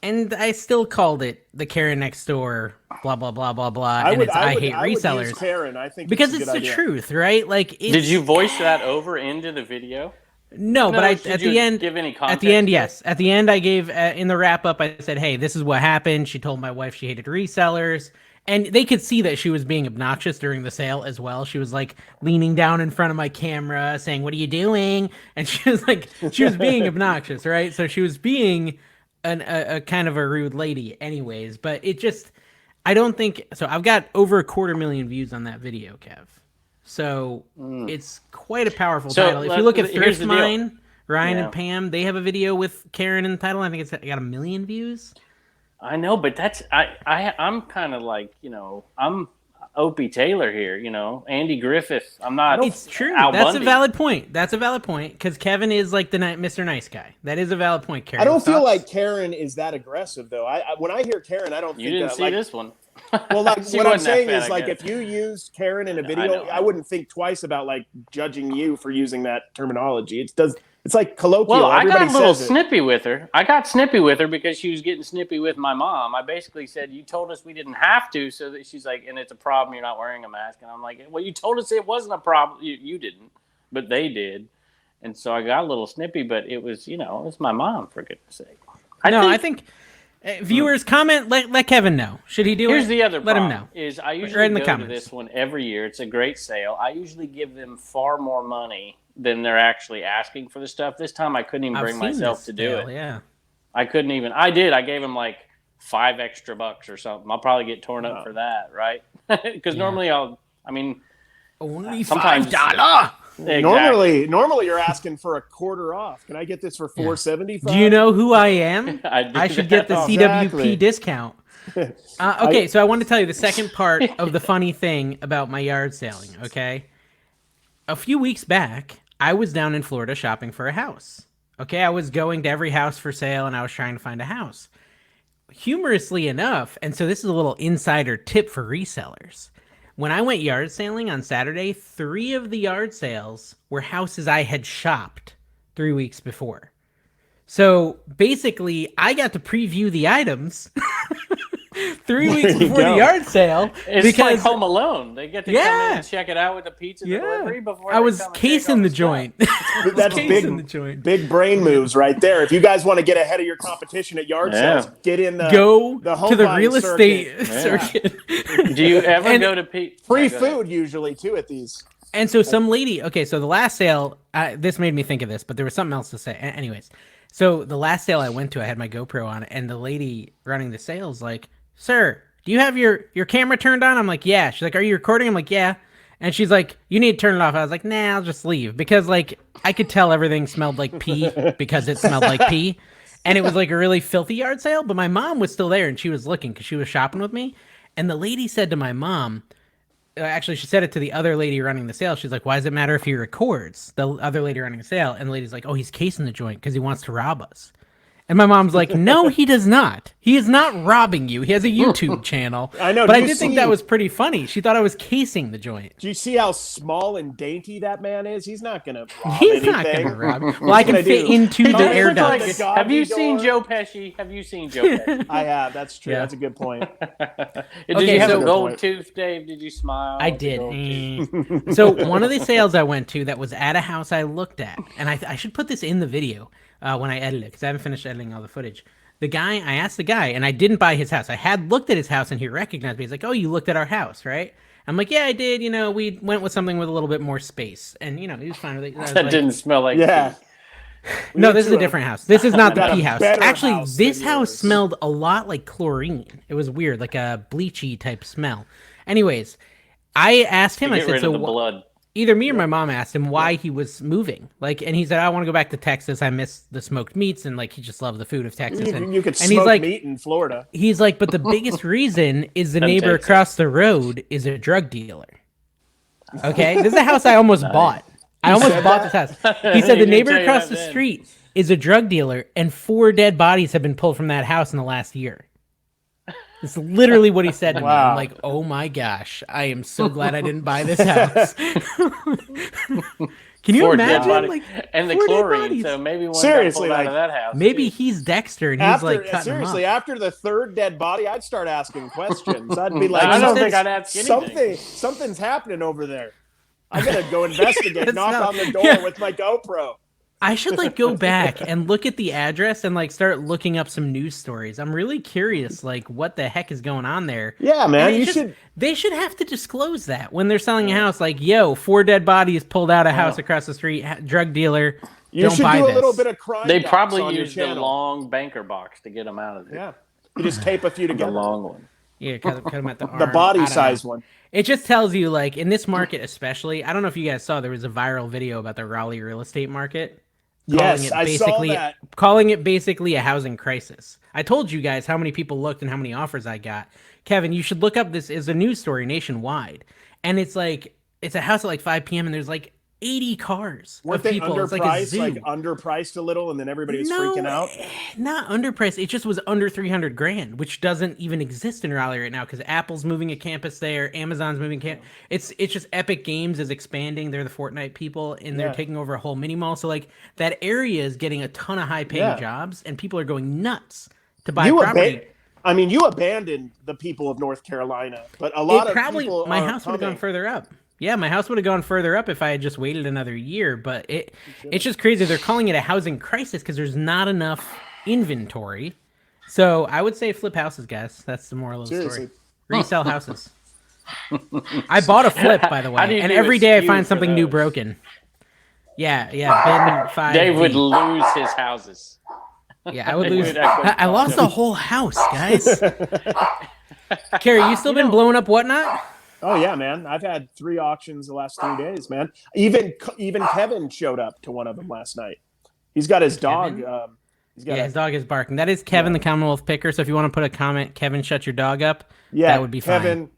And I still called it the Karen next door, blah, blah, blah, blah, blah. I hate resellers. Would use Karen. I think because it's the truth, right? Like, did you voice that over into the video? No, but at the end, give any context? At the end, yes. At the end, I gave in the wrap up. I said, "Hey, this is what happened." She told my wife she hated resellers, and they could see that she was being obnoxious during the sale as well. She was like leaning down in front of my camera, saying, "What are you doing?" And she was being obnoxious, right? So she was being a kind of a rude lady anyways, but I don't think so. I've got over 250,000 views on that video, Kev. So it's quite a powerful title. If you look at Thrift Mine, Ryan and Pam, they have a video with Karen in the title. I think it's got 1 million views. I know, but that's I'm kind of like, I'm Opie Taylor here, Andy Griffith. I'm not. It's true. Al That's Bundy. a valid point. That's a valid point because Kevin is like the Mr. Nice Guy. That is a valid point, Karen. I don't feel like Karen is that aggressive, though. When I hear Karen, I don't think you didn't see this one. Well, what I'm saying is, if you used Karen in a video, I wouldn't think twice about judging you for using that terminology. It's like colloquial. Well, Everybody I got a little says snippy with her. I got snippy with her because she was getting snippy with my mom. I basically said, you told us we didn't have to, so that she's like, and it's a problem you're not wearing a mask. And I'm like, well, you told us it wasn't a problem. You didn't, but they did. And so I got a little snippy, but it was, it's my mom, for goodness sake. I think viewers comment, let Kevin know. Should he do it? Here's the other problem. Let him know. Is I usually go to this one every year. It's a great sale. I usually give them far more money than they're actually asking for the stuff. This time I couldn't even bring myself to do it. Yeah. I couldn't even. I did. I gave them like $5 extra or something. I'll probably get torn up for that, right? Because normally only $5. Exactly. Normally you're asking for a quarter off. Can I get this for $4.75? Do you know who I am? I should get the CWP discount. Okay, so I want to tell you the second part of the funny thing about my yard selling, okay? A few weeks back, I was down in Florida shopping for a house. Okay, I was going to every house for sale, and I was trying to find a house. humorously enough, and so this is a little insider tip for resellers. When I went yard sailing on Saturday, 3 of the yard sales were houses I had shopped 3 weeks before. So basically, I got to preview the items 3 weeks before the yard sale. It's like Home Alone. They get to come in and check it out with the pizza delivery before I was casing the joint. That's big brain moves right there. If you guys want to get ahead of your competition at yard sales, get in the to the real estate circuit. Do you ever go to free food usually too at these? And so some lady, okay, so the last sale, this made me think of this, but there was something else to say. Anyways, so the last sale I went to, I had my GoPro on, and the lady running the sales like, "Sir, do you have your camera turned on?" I'm like, "Yeah." She's like, "Are you recording?" I'm like, "Yeah." And she's like, "You need to turn it off." I was like, "Nah, I'll just leave." Because, like, I could tell everything smelled like pee because it smelled like pee. And it was like a really filthy yard sale, but my mom was still there, and she was looking because she was shopping with me. And the lady said to my mom, actually, she said it to the other lady running the sale. She's like, "Why does it matter if he records?" The other lady running the sale. And the lady's like, "Oh, he's casing the joint because he wants to rob us." And my mom's like, "No, he does not. He is not robbing you. He has a YouTube channel." I know. But I did think that was pretty funny. She thought I was casing the joint. Do you see how small and dainty that man is? He's not going to rob He's not going to rob. Well, I can fit into the air ducts. Have you seen Joe Pesci? I have. That's true. That's a good point. Did you have a gold tooth, Dave? Did you smile? I did. So one of the sales I went to that was at a house I looked at, and I should put this in the video when I edit it, because I haven't finished editing all the footage. I asked the guy, and I didn't buy his house. I had looked at his house, and he recognized me. He's like, "Oh, you looked at our house, right?" I'm like, "Yeah, I did. We went with something with a little bit more space." And, he was fine with it. That didn't smell like pee. No, this is a different house. This is not the pee house. Actually, this house smelled a lot like chlorine. It was weird, like a bleachy type smell. Anyways, I asked him, I said, "So blood." Either me or my mom asked him why he was moving. And he said, "I want to go back to Texas. I miss the smoked meats." And he just loved the food of Texas. You could smoke meat in Florida. He's like, "But the biggest reason is the neighbor across the road is a drug dealer." Okay. This is a house I almost bought. I almost bought this house. He said the neighbor across the street is a drug dealer, and 4 dead bodies have been pulled from that house in the last year. It's literally what he said to me. I'm like, "Oh my gosh, I am so glad I didn't buy this house." Can you imagine? And the chlorine, so maybe one got pulled out of that house. Maybe he's Dexter, and he's seriously, after the 3rd dead body, I'd start asking questions. I'd be like, I don't think I'd ask anything. Something's happening over there. I gotta go investigate, knock on the door with my GoPro. I should go back and look at the address and start looking up some news stories. I'm really curious, what the heck is going on there. Yeah, man, they should have to disclose that when they're selling a house. 4 dead bodies pulled out a house across the street, drug dealer. You should do a little bit of crime. They probably use the long banker box to get them out of there. Yeah, you just tape a few together. The long one. Yeah, cut them at the arm. The body size one. It just tells you, in this market especially, I don't know if you guys saw, there was a viral video about the Raleigh real estate market. Yes, I saw that. Calling it basically a housing crisis. I told you guys how many people looked and how many offers I got. Kevin, you should look up this as a news story nationwide. And it's a house at 5 p.m. and there's 80 cars. Weren't they underpriced? Underpriced a little, and then everybody was freaking out? Not underpriced. It just was under $300,000, which doesn't even exist in Raleigh right now because Apple's moving a campus there, Amazon's moving campus. It's just Epic Games is expanding. They're the Fortnite people, and they're taking over a whole mini mall. So that area is getting a ton of high paying jobs, and people are going nuts to buy property. You abandoned the people of North Carolina, but a lot of people. My house would have gone further up. Yeah, my house would have gone further up if I had just waited another year, but it's just crazy. They're calling it a housing crisis because there's not enough inventory. So I would say flip houses, guys. That's the moral of the story. Resell houses. I bought a flip, by the way, and every day I find something new broken. Yeah, Ben 5. Dave would lose his houses. Yeah, I would lose. I lost a whole house, guys. Carrie, you still been blowing up Whatnot? Oh yeah, man! I've had 3 auctions the last 3 days, man. Even Kevin showed up to one of them last night. He's got his dog. His dog is barking. That is Kevin, the Commonwealth Picker. So if you want to put a comment, "Kevin, shut your dog up," that would be fine.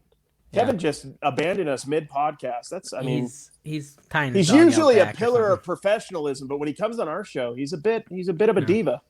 Kevin just abandoned us mid podcast. He's tying. He's usually a pillar of professionalism, but when he comes on our show, he's a bit of a diva.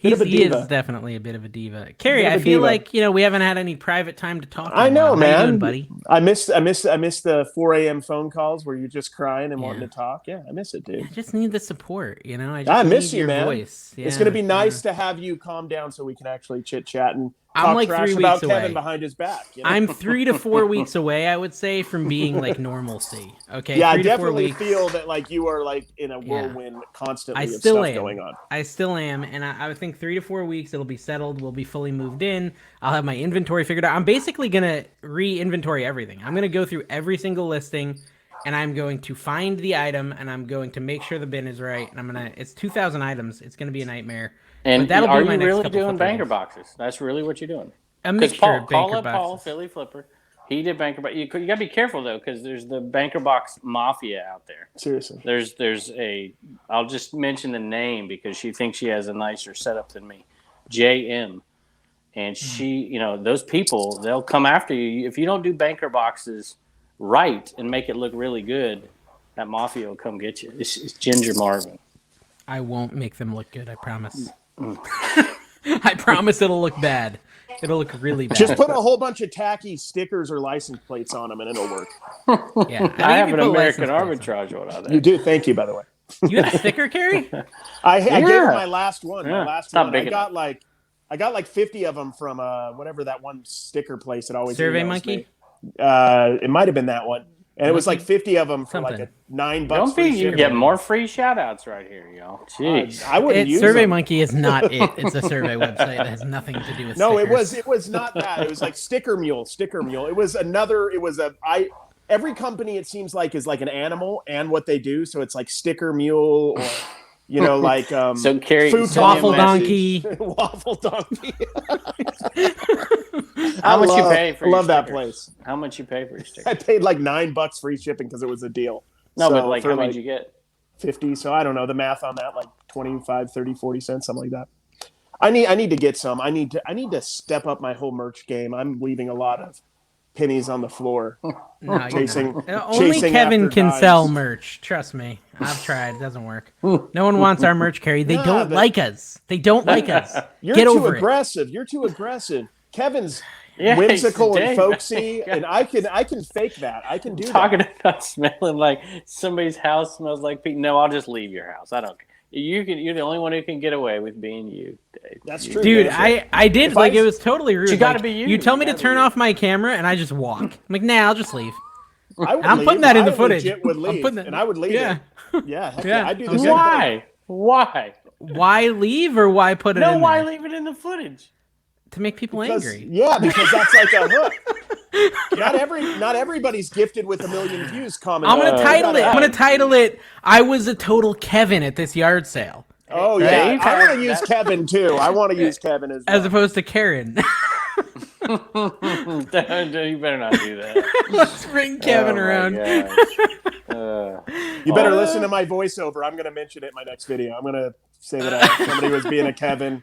He is definitely a bit of a diva. Carrie, I feel like we haven't had any private time to talk. I know, man. How you doing, buddy? I miss the 4 a.m. phone calls where you're just crying and wanting to talk. Yeah, I miss it, dude. I just need the support. I miss you, man. Voice. Yeah, it's gonna be nice to have you calm down so we can actually chit chat and I'm like trash 3 weeks about away. Kevin behind his back. I'm 3 to 4 weeks away, I would say, from being like normalcy. Okay. Yeah, I definitely feel that like you are like in a whirlwind constantly of stuff going on. I still am, and I would think 3 to 4 weeks it'll be settled. We'll be fully moved in. I'll have my inventory figured out. I'm basically gonna re-inventory everything. I'm gonna go through every single listing, and I'm going to find the item, and I'm going to make sure the bin is right. And it's 2,000 items. It's gonna be a nightmare. And are you really doing banker boxes? That's really what you're doing. A mixture of banker call up Paul, Philly Flipper. He did banker box. You got to be careful though, because there's the banker box mafia out there. Seriously, there's a. I'll just mention the name because she thinks she has a nicer setup than me. JM, and she, those people, they'll come after you if you don't do banker boxes right and make it look really good. That mafia will come get you. It's Ginger Marvin. I won't make them look good. I promise. I promise it'll look bad. It'll look really bad. Just put a whole bunch of tacky stickers or license plates on them, and it'll work. Yeah, I have an American Arbitrage one on there. You do. Thank you, by the way. You have a sticker, Carrie? I gave her my last one. Yeah. My last one. I got like 50 of them from whatever that one sticker place that always Survey Monkey. It might have been that one. And it was like 50 of them for like $9. Don't be you get more free shout outs right here, y'all. Jeez. I wouldn't use Survey them. Monkey is not it. It's a survey website that has nothing to do with No, stickers. it was not that. It was like Sticker Mule. Every company it seems like is like an animal and what they do. So it's like Sticker Mule or like so Carrie, Waffle Donkey. Waffle Donkey. How much you pay for? I love that place. How much you pay for your stickers? I paid like $9 free shipping because it was a deal. No, but like how much you get? 50. So I don't know the math on that. Like 25, 30, 40 cents, something like that. I need to get some. I need to step up my whole merch game. I'm leaving a lot of pennies on the floor. No, chasing only Kevin after can guys. sell merch. Trust me. I've tried. It doesn't work. No one wants our merch, Carrie. They don't like us. They don't like us. You're Get too over aggressive. You're too aggressive. Kevin's whimsical and folksy, and I can fake that. I can do Talking about smelling like somebody's house smells like pee. No, I'll just leave your house. I don't care. You're the only one who can get away with being you. That's true, dude. I did like it was totally rude. You got to be you. You tell me to turn off my camera, and I just walk. I'm like, nah, I'll just leave. I'm putting that in the footage. And I would leave. Yeah. Yeah. I do the same Why? thing. Why? Why leave or why put it in? No, why there? leave it in the footage? To make people angry. Yeah, because that's like a hook. Not everybody's gifted with 1 million views. I'm gonna title it. I was a total Kevin at this yard sale. Oh yeah, I want to use Kevin too. I want to use Kevin as well. As opposed to Karen. You better not do that. Let's bring Kevin around. You better listen to my voiceover. I'm going to mention it in my next video. I'm going to say that somebody was being a Kevin.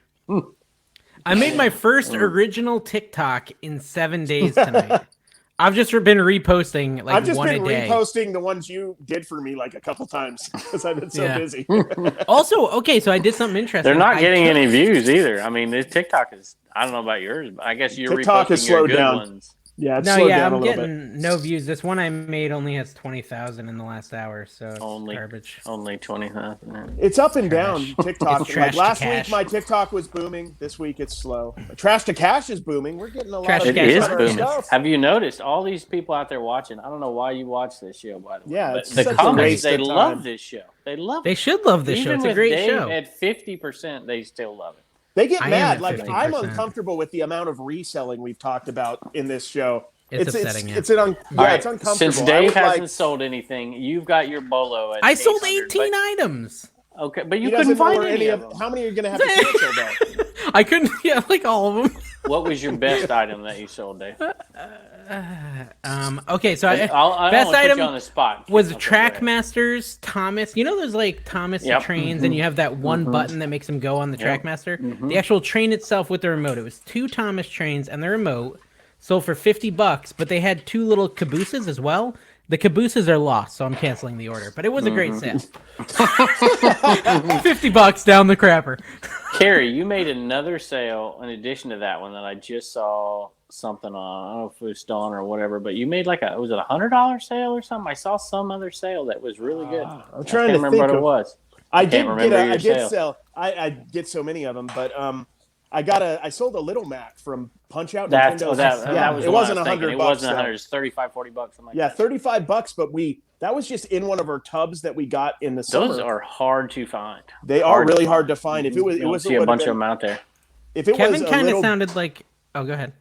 I made my first original TikTok in 7 days tonight. I've just been reposting like one a day. I've just been reposting the ones you did for me like a couple times because I've been so busy. Also, okay, so I did something interesting. They're not getting any views either. I mean, this TikTok is, I don't know about yours, but I guess you're TikTok reposting your good ones. Yeah, it's slowed down a I'm little getting no views. This one I made only has 20,000 in the last hour, so it's garbage. Only 20,000. It's up and down TikTok. It's like last trash. week, my TikTok was booming. This week, it's slow. Trash to cash is booming. We're getting a lot Trash of to It is Cash booming. stuff. Have you noticed all these people out there watching? I don't know why you watch this show, by the way. Yeah, but it's the such a comments, waste they of love time. this show. They love They it. should love this show. Even It's a with great Dave show. At 50%, they still love it. They get I am mad. at Like 50%. I'm uncomfortable with the amount of reselling we've talked about in this show. It's upsetting. It's uncomfortable. Since Dave hasn't sold anything, you've got your bolo at I sold 800, 18 items. Okay, but you He couldn't doesn't know find where any of them. How many are you going to have to cancel though? I couldn't. Yeah, like all of them. What was your best item that you sold, Dave? Okay, so I best don't want to put item you on the spot. was Okay, Trackmasters Thomas. You know those like Thomas trains, and you have that one button that makes them go on the Trackmaster. The actual train itself with the remote. It was 2 Thomas trains and the remote. Sold for $50, but they had 2 little cabooses as well. The cabooses are lost, so I'm canceling the order. But it was a great sale. $50 down the crapper. Carrie, you made another sale in addition to that one that I just saw something on. I don't know if it was Dawn or whatever, but you made was it $100 sale or something? I saw some other sale that was really good. I'm trying to remember think what it was. I did sell. I get so many of them, but I sold a Little Mac from Punch Out. That was it wasn't $100. It wasn't $100. It was $35, $40, something like that. $35. But that was just in one of our tubs that we got in the summer. Those are hard to find. They are really hard to find. If it was see a bunch of them out there. If it Kevin kind of sounded like. Oh, go ahead.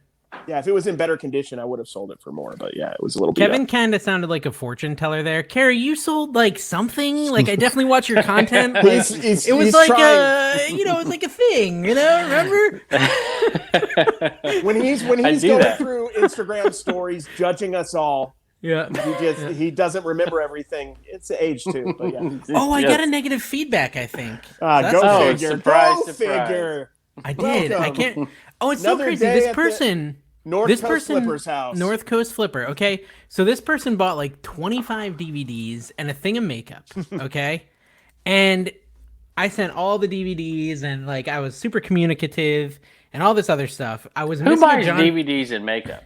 Yeah, if it was in better condition, I would have sold it for more. But yeah, it was a little. Kevin kind of sounded like a fortune teller there. Carrie, you sold like something. Like I definitely watch your content. Like, it was like like a thing. Remember? when he's going through Instagram stories, judging us all. Yeah, he doesn't remember everything. It's age too. But yeah. I got a negative feedback. I think. Go figure. Surprise. Figure. I did. Welcome. I can't. Oh, it's so crazy. This person. North Coast Flipper's house. North Coast Flipper. Okay. So this person bought like 25 DVDs and a thing of makeup. Okay. And I sent all the DVDs and like I was super communicative and all this other stuff. I was Who buys DVDs and makeup?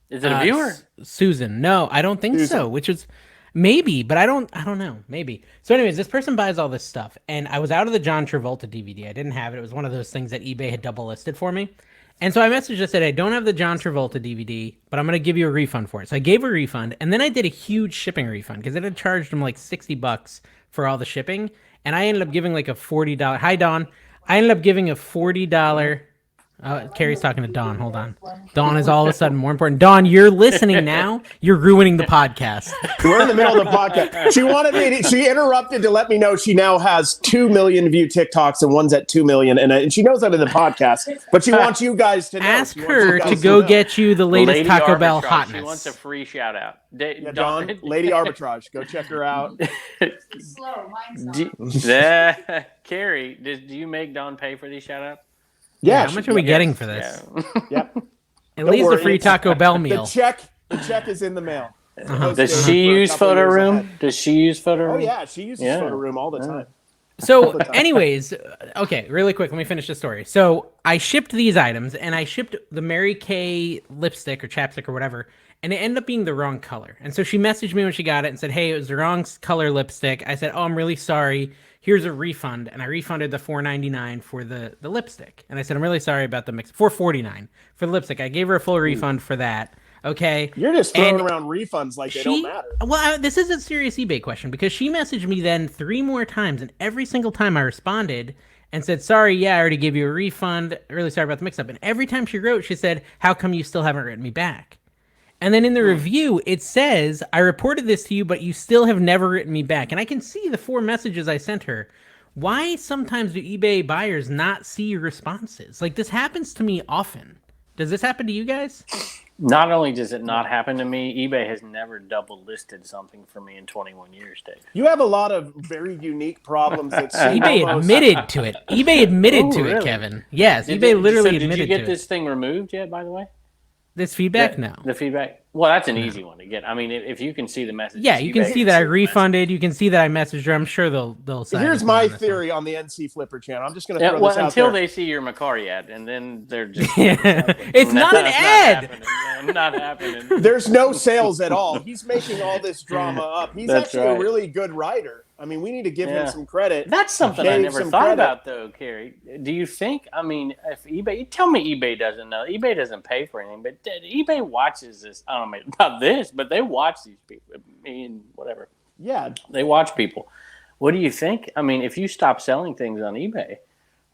Is it a viewer? Susan. No, I don't think so. Which is maybe, but I don't know. Maybe. So anyways, this person buys all this stuff and I was out of the John Travolta DVD. I didn't have it. It was one of those things that eBay had double listed for me. And so I messaged, I said, I don't have the John Travolta DVD, but I'm going to give you a refund for it. So I gave a refund, and then I did a huge shipping refund because it had charged him like $60 for all the shipping. And I ended up giving like a $40. Hi, Dawn. I ended up giving a $40. Carrie's talking to Dawn. Hold on. Dawn is all of a sudden more important. Dawn, you're listening now. You're ruining the podcast. We're in the middle of the podcast. She interrupted to let me know she now has 2 million view TikToks and one's at 2 million. And she knows I'm in the podcast, but she wants you guys to know. Ask her to go get you the latest Lady Taco Arbitrage. Bell hotness. She wants a free shout out. Dawn, Lady Arbitrage. Go check her out. Slow. Mine's not. Carrie, do you make Dawn pay for these shout outs? Yeah. How much are we getting for this? Yeah. Yep. At least a free Taco Bell meal. The check is in the mail. Does she use PhotoRoom? Oh yeah, she uses PhotoRoom all the time. So, anyways, okay, really quick, let me finish the story. So, I shipped these items, and I shipped the Mary Kay lipstick or chapstick or whatever, and it ended up being the wrong color. And so she messaged me when she got it and said, hey, it was the wrong color lipstick. I said, oh, I'm really sorry. Here's a refund. And I refunded the $4.99 for the lipstick. And I said, I'm really sorry about the mix. $4.49 for the lipstick. I gave her a full refund for that. Okay. You're just throwing around refunds like they don't matter. Well, this is a serious eBay question because she messaged me then 3 more times. And every single time I responded and said, sorry, yeah, I already gave you a refund. Really sorry about the mix up. And every time she wrote, she said, how come you still haven't written me back? And then in the review, it says, I reported this to you, but you still have never written me back. And I can see the 4 messages I sent her. Why sometimes do eBay buyers not see your responses? Like, this happens to me often. Does this happen to you guys? Not only does it not happen to me, eBay has never double listed something for me in 21 years, Dave. You have a lot of very unique problems that eBay admitted to it. eBay admitted to it, Kevin. Yes, eBay literally admitted to it. Did you get this thing removed yet, by the way? This feedback? No. The feedback? Well, that's an easy one to get. I mean, if you can see the message. Yeah, you can see that I refunded. You can see that I messaged her. I'm sure they'll say. Here's my theory on the NC Flipper channel. I'm just going to throw this out until there. They see your Mercari ad, and then they're just. It's not an ad. Not happening. There's no sales at all. He's making all this drama up. He's actually a really good writer. I mean, we need to give him some credit. That's something I never thought about, though, Carrie. Do you think? I mean, if eBay, you tell me eBay doesn't know. eBay doesn't pay for anything, but eBay watches this. I don't know about this, but they watch these people. I mean, whatever. Yeah, they watch people. What do you think? I mean, if you stop selling things on eBay,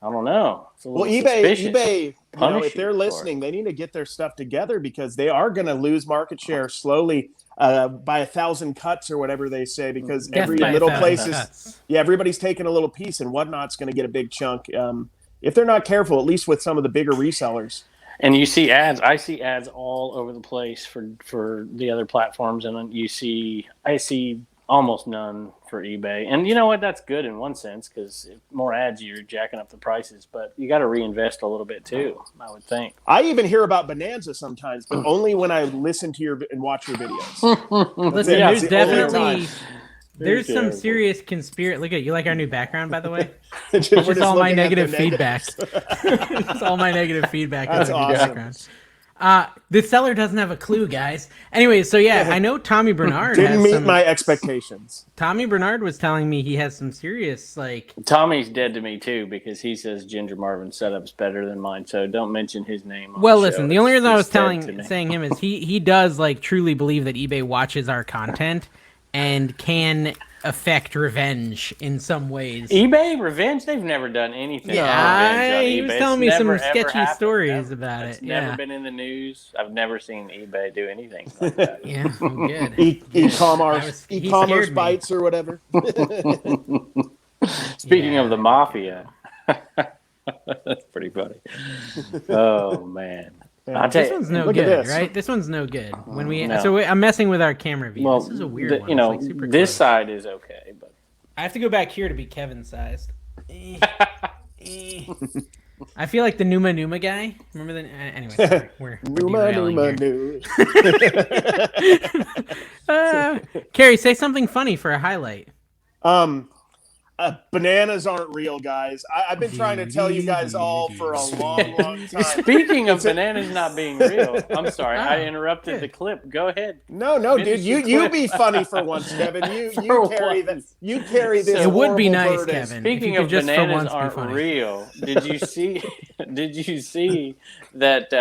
I don't know. Well, eBay, if they're listening, they need to get their stuff together because they are going to lose market share slowly by 1,000 cuts or whatever they say. Because every little place is, everybody's taking a little piece, and Whatnot's going to get a big chunk if they're not careful. At least with some of the bigger resellers. And you see ads. I see ads all over the place for the other platforms, and then I see almost none for eBay. And you know what? That's good in one sense because more ads, you're jacking up the prices. But you got to reinvest a little bit too, I would think. I even hear about Bonanza sometimes, but only when I listen to and watch your videos. Listen, Yeah, there's definitely Very some terrible. serious conspiracy. Look at you, like our new background, by the way. We're It's just just all my looking at the negative feedback. It's all my negative feedback. That's in our new awesome. background. The seller doesn't have a clue, guys. Anyway, so yeah, I know Tommy Bernard Didn't has meet some, my expectations. Tommy Bernard was telling me he has some serious, like... Tommy's dead to me too because he says Ginger Marvin's setup's better than mine. So don't mention his name. On Well, the listen, show. the only reason I was It's dead to me. saying him is he does like truly believe that eBay watches our content and can affect revenge in some ways. eBay revenge? They've never done anything. Yeah, for revenge on he was eBay. telling It's me some never, ever sketchy happened. stories Never. about It's it. never Yeah. been in the news. I've never seen eBay do anything like that. Yeah, well, good. E-commerce He scared me. bites or whatever. Speaking of the mafia, that's pretty funny. Oh man, I'll tell This you, one's no Look at good, this. right? This one's no good. When we No. I'm messing with our camera view. well, This is a weird one. you know, It's, like, super this close. side is okay, but I have to go back here to be Kevin sized. I feel like the Numa guy. Remember the? Anyway, sorry, we're derailing here. Carrie, say something funny for a highlight. Bananas aren't real, guys. I've been trying to tell you guys all for a long, long time. speaking of bananas not being real, I'm sorry, I interrupted the clip. Go ahead. No, Finish dude, your you clip. be funny for once, Kevin. You For carry that. once. You carry this. It would be horrible nice, burden. Kevin. if Speaking you could of just for bananas once be aren't funny. real, did you see? Did you see that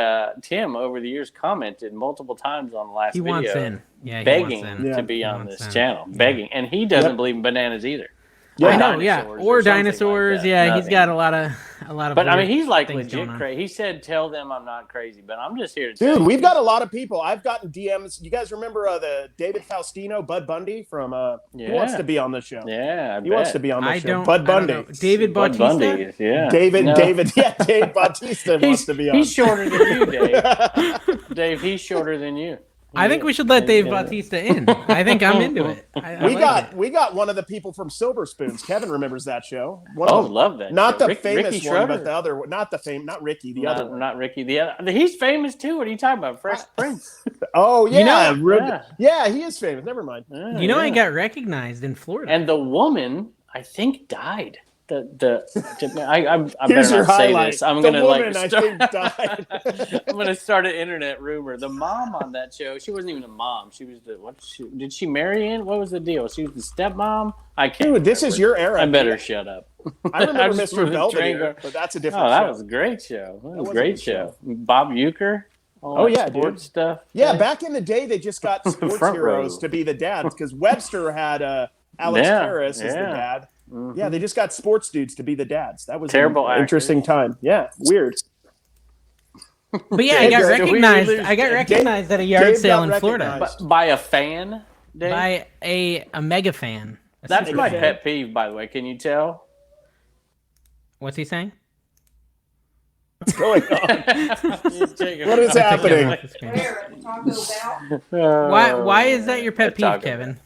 Tim over the years commented multiple times on the last He video, wants in. Yeah, he begging wants in. to be He on wants this in. channel, begging, and he doesn't believe in bananas either. Yeah. I know, yeah, Dinosaurs or something like dinosaurs. that. yeah, he's Nothing. got a lot of. But I mean, weird he's like things legit going on. crazy. He said, "Tell them I'm not crazy," but I'm just here to tell Dude, you. we've got a lot of people. I've gotten DMs. You guys remember the David Faustino, Bud Bundy from? He wants to be on the show. Yeah, He wants to be on the I show. don't. Bud I Bundy. don't know. David Bud Bautista. Bundy, yeah. Dave No. Bautista wants to be on. He's shorter than you, Dave. Dave, he's shorter than you. I think we should let Dave Bautista in. I think I'm into it. I We got one of the people from Silver Spoons. Kevin remembers that show. One Oh, of them. love that. Not show. the Ricky famous one, Schroeder. but the other one. Not Ricky, the other one. Not Ricky. The other. He's famous too. What are you talking about? Fresh Prince. Oh yeah, yeah. he is famous. Never mind. Yeah, You know, I yeah. got recognized in Florida. And the woman, I think, died. I better Here's your not say highlight. this. I'm The gonna woman, like. I think, died. I'm gonna start an internet rumor. The mom on that show, she wasn't even a mom. She was the did she marry in? What was the deal? She was the stepmom. I can't. Dude, this is your era. I better shut up. I remember just Mr. remember Belvedere, Train- but that's a different Oh, that show. was a great show. That was was a a great good show. show. Bob Uecker. Oh, yeah, sports dude. stuff. Yeah, back in the day, they just got sports Front heroes row. to be the dads because Webster had Alex Yeah, Harris as the yeah. dad. Yeah, they just got sports dudes to be the dads. That was Terrible an interesting time. Yeah, weird. But yeah, I got Dave, recognized. lose I got Dave? recognized at a yard Dave sale got in Florida recognized. By a fan, Dave? by a mega fan. A That's super my fan. pet peeve, by the way. Can you tell? What's he saying? What's going on? What is Take happening? that off the screen. Where at Taco Bell? Why is that your pet peeve, Taco Kevin?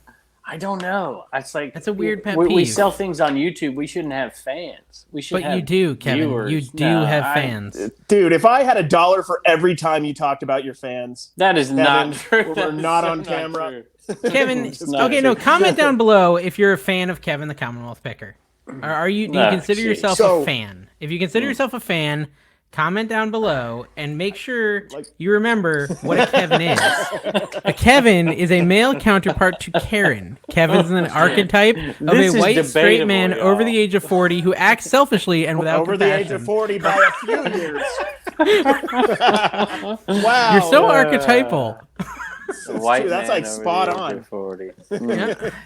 I don't know. It's like That's a weird pet we peeve. sell things on YouTube. We shouldn't have fans. We should. But have you do, Kevin. viewers. You do No, have I- fans. Dude, if I had $1 for every time you talked about your fans, That is not Kevin, true. we're That is not so on camera. true. Kevin, It's not okay, no. true. Comment down below if you're a fan of Kevin the Commonwealth Picker. Are you? Do you Ah, consider geez. yourself So- a fan? If you consider yourself a fan, comment down below and make sure you remember what a Kevin is. A Kevin is a male counterpart to Karen. Kevin's an archetype of This a is white straight debatable, man y'all. over the age of 40 who acts selfishly and without over the age compassion. of 40 by a few years. Wow. You're so archetypal. A white Dude, that's man like over spot the age on. of 40.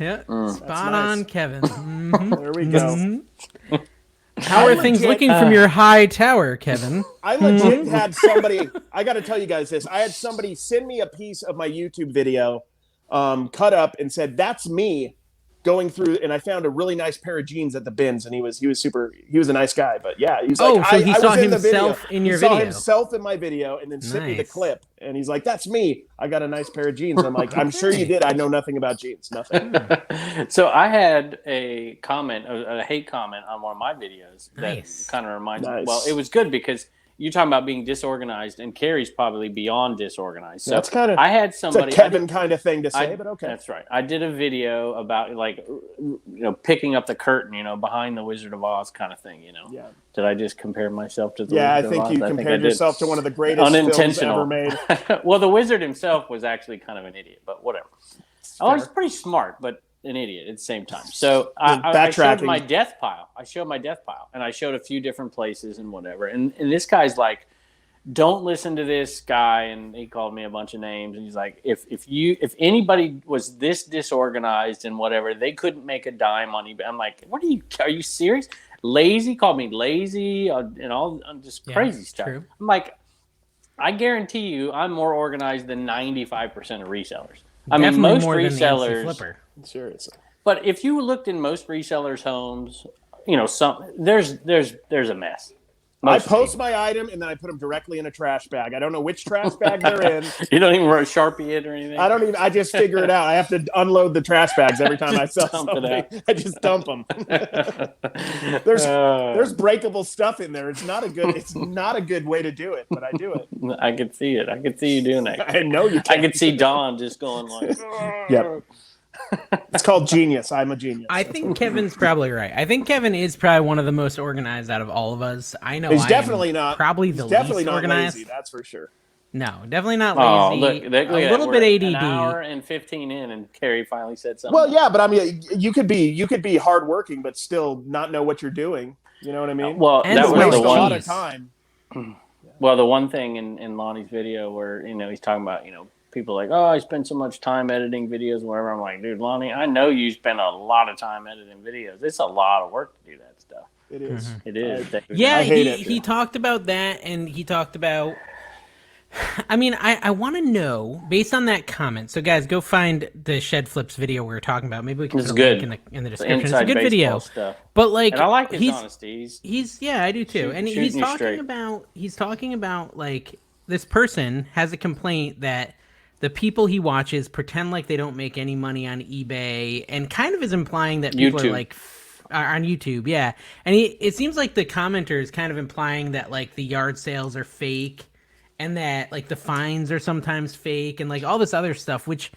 Yeah, spot nice. on, Kevin. Mhm. There we go. Mhm. How are things looking from your high tower, Kevin? I legit had somebody, I got to tell you guys this. I had somebody send me a piece of my YouTube video cut up and said, that's me going through, and I found a really nice pair of jeans at the bins, and he was a nice guy. But yeah, he's Oh, like, so he I saw was in the video. himself in your he saw video. himself in my video, and then sent me the Nice. clip, and he's like, "That's me. I got a nice pair of jeans." I'm like, "I'm sure you did. I know nothing about jeans. Nothing." So I had a comment, a hate comment on one of my videos that Nice. kind of reminds me. Nice. Well, it was good because you're talking about being disorganized, and Carrie's probably beyond disorganized. So That's kind of I had somebody. it's a Kevin kind of thing to say, but okay. That's right. I did a video about picking up the curtain, behind the Wizard of Oz kind of thing. Yeah. Did I just compare myself to the Yeah, Wizard I think of Oz? you compared yourself to one of the greatest films ever made. Well, the wizard himself was actually kind of an idiot, but whatever. Oh, he's pretty smart, but an idiot at the same time. So I showed my death pile. And I showed a few different places and whatever. And this guy's like, don't listen to this guy. And he called me a bunch of names. And he's like, if anybody was this disorganized and whatever, they couldn't make a dime on eBay. I'm like, are you serious? Lazy, called me lazy and all just crazy stuff. True. I'm like, I guarantee you I'm more organized than 95% of resellers. I mean, most resellers. Seriously. But if you looked in most resellers' homes, there's a mess. I post my item and then I put them directly in a trash bag. I don't know which trash bag they're in. You don't even Sharpie it or anything? I just figure it out. I have to unload the trash bags every time I sell something. I just dump them. There's breakable stuff in there. It's not a good way to do it, but I do it. I could see it. I could see you doing that. I know you can. I could see Don just going like, yep. It's called genius. I'm a genius. I think Kevin's probably right. I think Kevin is probably one of the most organized out of all of us. I know he's definitely not. Probably the least organized. Lazy, that's for sure. No, definitely not lazy. Look a little bit ADD. An hour and 15 in, and Carrie finally said something. Well, yeah, but I mean, you could be hardworking, but still not know what you're doing. You know what I mean? Well, and that was a lot of time. Well, the one thing in Lonnie's video where he's talking about people like, oh, I spend so much time editing videos, whatever. I'm like, dude, Lonnie, I know you spend a lot of time editing videos. It's a lot of work to do that stuff. It is. Mm-hmm. It is. Yeah, he talked about that, and he talked about. I mean, I want to know based on that comment. So, guys, go find the Shed Flips video we were talking about. Maybe we can put a link in the description. It's a good video. Stuff. But like, and I like his honesty. I do too. And he's talking about like this person has a complaint that the people he watches pretend like they don't make any money on eBay, and kind of is implying that people are like on YouTube, yeah. And it seems like the commenter is kind of implying that like the yard sales are fake, and that like the fines are sometimes fake, and like all this other stuff, which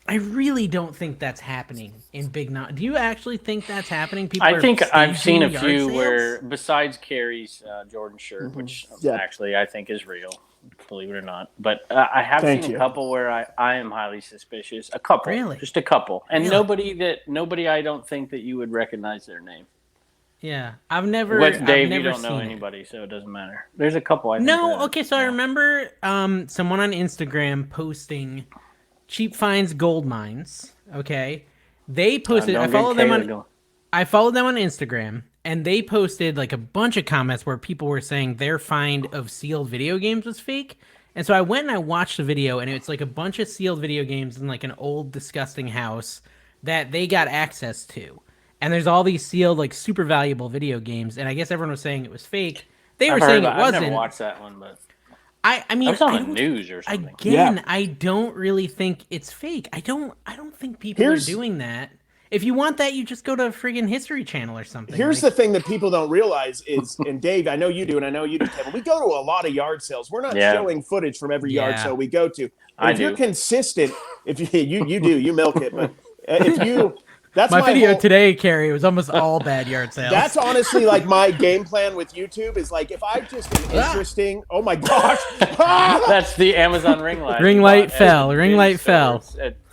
I really don't think that's happening in big. Do you actually think that's happening? I think I've seen a few where, besides Carrie's Jordan shirt, which actually I think is real. Believe it or not, but I have seen a couple where I am highly suspicious. A couple, really? Just a couple, and nobody. I don't think that you would recognize their name. Yeah, I've never. Dave, you don't know anybody, so it doesn't matter. There's a couple. I remember someone on Instagram posting cheap finds gold mines. Okay, they posted. I followed them on Instagram. And they posted like a bunch of comments where people were saying their find of sealed video games was fake. And so I went and I watched the video, and it's like a bunch of sealed video games in like an old disgusting house that they got access to. And there's all these sealed like super valuable video games, and I guess everyone was saying it was fake. They were saying it wasn't. I've never watched that one, but I mean, it's on the news or something. Again, I don't really think it's fake. I don't think people are doing that. If you want that, you just go to a friggin' History Channel or something. Here's the thing that people don't realize is, and Dave, I know you do, and I know you do, Kevin. We go to a lot of yard sales. We're not showing footage from every yard sale we go to. If you're consistent, if you do, you milk it. But if you, that's my video today, Carrie, was almost all bad yard sales. That's honestly like my game plan with YouTube is like if I just am interesting. Oh my gosh, that's the Amazon ring light. Ring light fell.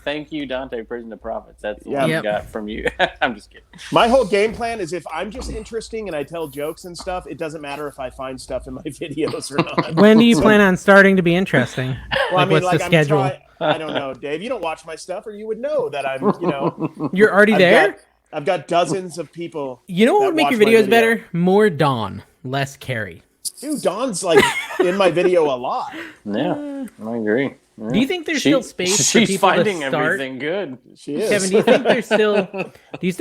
Thank you, Dante, Prison to Profits. That's the one I got from you. I'm just kidding. My whole game plan is if I'm just interesting and I tell jokes and stuff, it doesn't matter if I find stuff in my videos or not. When do you plan on starting to be interesting? Well, what's the schedule? I don't know, Dave. You don't watch my stuff, or you would know that I'm, You're already there? I've got dozens of people. You know what would make your videos better? More Dawn, less Carrie. Dude, Dawn's like in my video a lot. Yeah, I agree. Do you think there's still space for people to finding start? Everything good. She is. Kevin, do you think there's still? Do you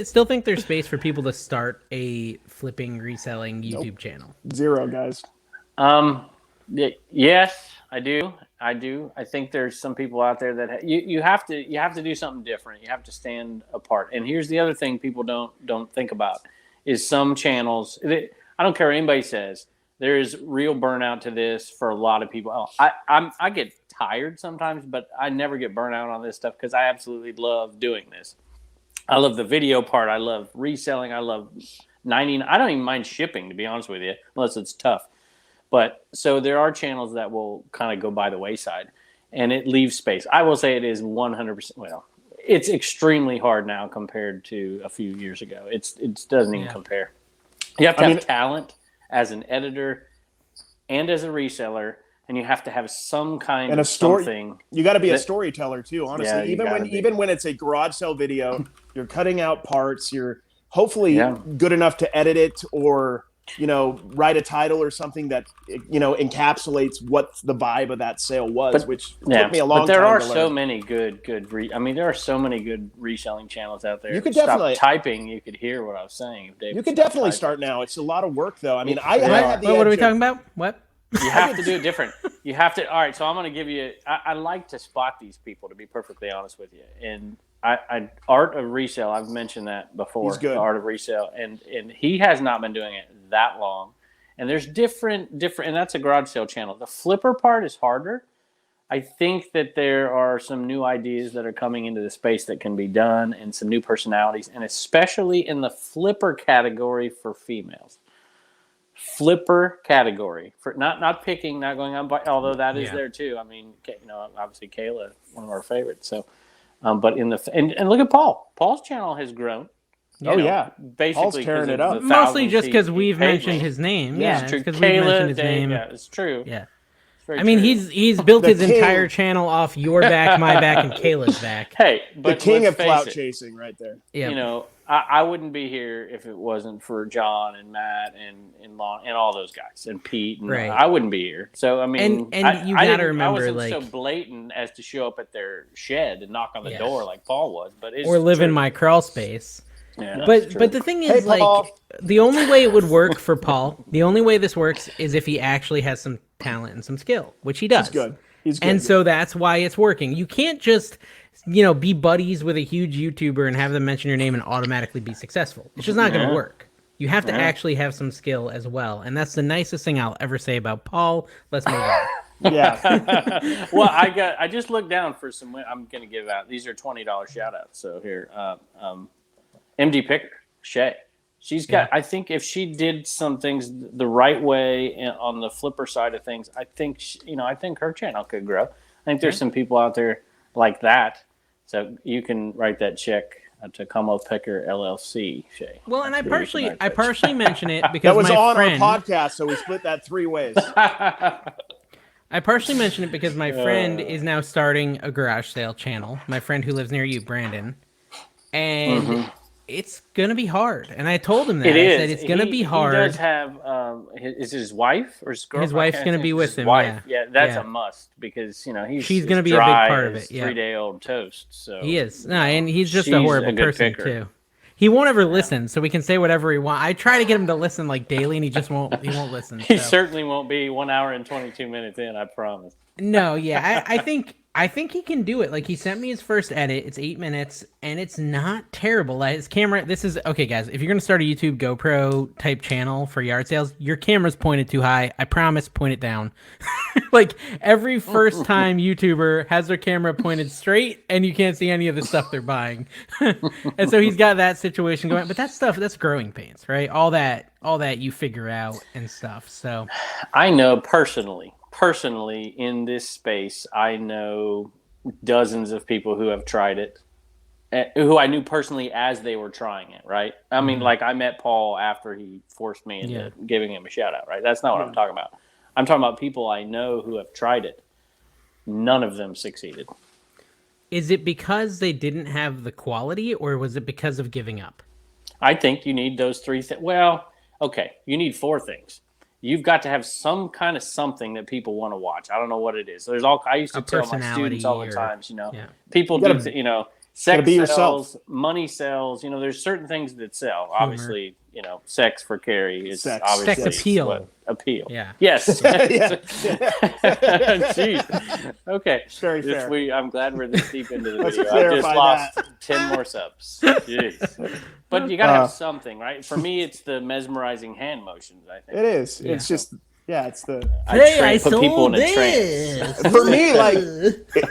still think there's space for people to start a flipping reselling YouTube channel? Zero, guys. Yes, I do. I think there's some people out there that you have to do something different. You have to stand apart. And here's the other thing people don't think about is some channels. I don't care what anybody says. There is real burnout to this for a lot of people. I get tired sometimes, but I never get burnout on this stuff because I absolutely love doing this. I love the video part. I love reselling. I love I don't even mind shipping, to be honest with you, unless it's tough. But so there are channels that will kind of go by the wayside, and it leaves space. I will say it is 100%. Well, it's extremely hard now compared to a few years ago. It doesn't even compare. You have to have talent as an editor and as a reseller, and you have to have some kind of something. You got to be a storyteller too, honestly. Even when it's a garage sale video, you're cutting out parts. You're hopefully good enough to edit it or write a title or something that encapsulates what the vibe of that sale was, which took me a long time. But there are so many good. There are so many good reselling channels out there. You could definitely stop typing. You could hear what I was saying. You could definitely start now. It's a lot of work, though. I mean, I had the. What are we talking about? What? You have to do it different. You have to. All right. So I'm going to give you. I like to spot these people, to be perfectly honest with you. And Art of Resale. I've mentioned that before. He's good. The Art of Resale, and he has not been doing it that long. And there's different, and that's a garage sale channel. The flipper part is harder. I think that there are some new ideas that are coming into the space that can be done, and some new personalities, and especially in the flipper category for females. Flipper category for not picking, not going on, although that is there too. I mean, obviously Kayla, one of our favorites. So, but in the and look at Paul. Paul's channel has grown. Basically Paul's tearing it up. Mostly just because we've mentioned his name. Yeah, it's true. Because we've mentioned his name. Yeah, it's true. Yeah. I mean, true. he's built his entire channel off your back, my back, and Kayla's back. Hey, but the king of clout chasing, right there. Yeah. I wouldn't be here if it wasn't for John and Matt and Lon and all those guys and Pete. And I wouldn't be here. So I mean, and you got to remember, I wasn't so blatant as to show up at their shed and knock on the door like Paul was, but or live in my crawl space. Yeah, but the thing is, the only way it would work for Paul, the only way this works is if he actually has some talent and some skill, which he does. He's good. And so that's why it's working. You can't just, be buddies with a huge YouTuber and have them mention your name and automatically be successul. It's just not going to work. You have to actually have some skill as well. And that's the nicest thing I'll ever say about Paul. Let's move on. Yeah. Well, I just looked down for some. I'm going to give out. These are $20 shout outs. So here, MD Picker, Shay. She's got, I think if she did some things the right way on the flipper side of things, I think, I think her channel could grow. I think there's some people out there like that. So you can write that check to Como Picker LLC, Shay. Well, and I partially mention it because that was my on friend, our podcast, so we split that 3 ways. I partially mention it because my friend is now starting a garage sale channel. My friend who lives near you, Brandon. And it's going to be hard. And I told him that. I said it's going to be hard. He does have, is it his wife or his girlfriend? His wife's going to be with him, Yeah, that's a must because, she's going to be a big part of it. Yeah. 3-day-old toast. So he is. No, and he's just a horrible person, too. He won't ever listen, so we can say whatever he wants. I try to get him to listen like daily, and he won't listen. He certainly won't be 1 hour and 22 minutes in, I promise. No, yeah, I think he can do it. Like, he sent me his first edit. It's 8 minutes, and it's not terrible. Like, his camera, okay, guys, if you're going to start a YouTube GoPro type channel for yard sales, your camera's pointed too high. I promise, point it down. Like, every first time YouTuber has their camera pointed straight, and you can't see any of the stuff they're buying. And so he's got that situation going. But that's growing pains, right? All that you figure out and stuff. So I know personally in this space, I know dozens of people who have tried it, who I knew personally as they were trying it, right? I mean, like I met Paul after he forced me into giving him a shout out, right? That's not what I'm talking about. I'm talking about people I know who have tried it. None of them succeeded. Is it because they didn't have the quality, or was it because of giving up? I think you need those 3 things. Well, okay, you need 4 things. you've got to have some kind of something that people want to watch. I don't know what it is. I used to tell my students all the time, people do, sex sells, money sells. There's certain things that sell. Humor. Obviously, sex for Carrie is obviously sex appeal. Appeal. Yeah. Yes. Jeez. Okay. Very fair. I'm glad we're this deep into the video. I just lost 10 more subs. Jeez. But you got to have something, right? For me, it's the mesmerizing hand motions, I think. It is. Yeah. It's just... Yeah, it's the. I put people in a trance. For me, like,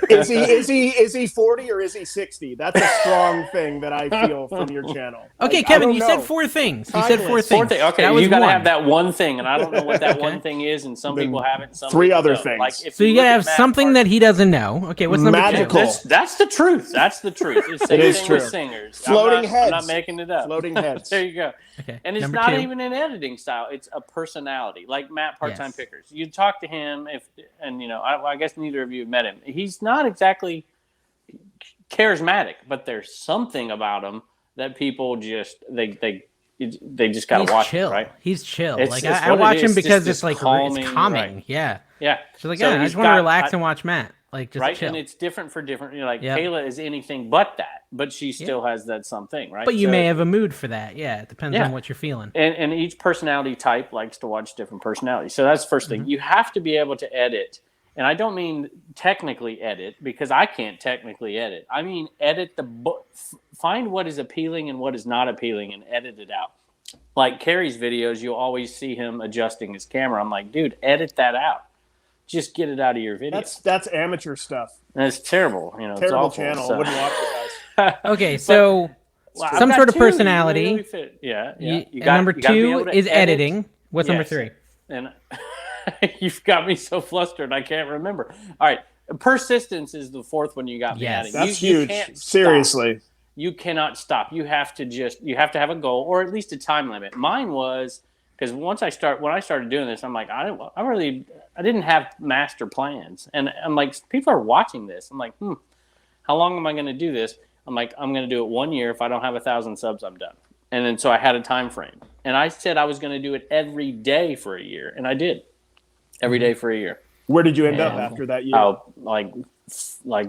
is he 40 or is he 60? That's a strong thing that I feel from your channel. Okay, Kevin, you said 4 things. You said 4 things. Okay, you got to have that one thing, and I don't know what that one thing is, and some people have it. And some 3 people other don't. things. Like, so you got to have something that he doesn't know. Okay, what's number Magical. 2? That's the truth. That's the truth. It's the same thing with singers. Floating heads. I'm not making it up. Floating heads. There you go. Okay. And it's not even an editing style. It's a personality, like Matt Part-Time Pickers. You talk to him, I guess neither of you have met him. He's not exactly charismatic, but there's something about him that people just they just gotta watch. Chill. It, right? He's chill. It's I watch him because it's like calming, it's calming. Right. Yeah. Yeah. So I just want to relax and watch Matt. Like just right, chill. and it's different for different. Kayla is anything but that, but she still has that something, right? But you may have a mood for that. Yeah, it depends on what you're feeling. And each personality type likes to watch different personalities. So that's the first thing. You have to be able to edit, and I don't mean technically edit because I can't technically edit. I mean edit the book, find what is appealing and what is not appealing, and edit it out. Like Carrie's videos, you'll always see him adjusting his camera. I'm like, dude, edit that out. Just get it out of your video. That's amateur stuff. And it's terrible. Terrible it's awful, channel. So. Wouldn't watch it, guys. Okay, so some sort of personality. Really number 2 is editing. What's number 3? And you've got me so flustered I can't remember. All right, persistence is the 4th one you got me adding. That's huge. Seriously. You cannot stop. You have to have a goal or at least a time limit. Mine was because when I started doing this, I'm like, I didn't have master plans, and I'm like, people are watching this. I'm like, how long am I going to do this? I'm like, I'm going to do it 1 year. If I don't have 1,000 subs, I'm done. And then so I had a time frame, and I said I was going to do it every day for a year, and I did every day for a year. Where did you end up after that year? Oh, like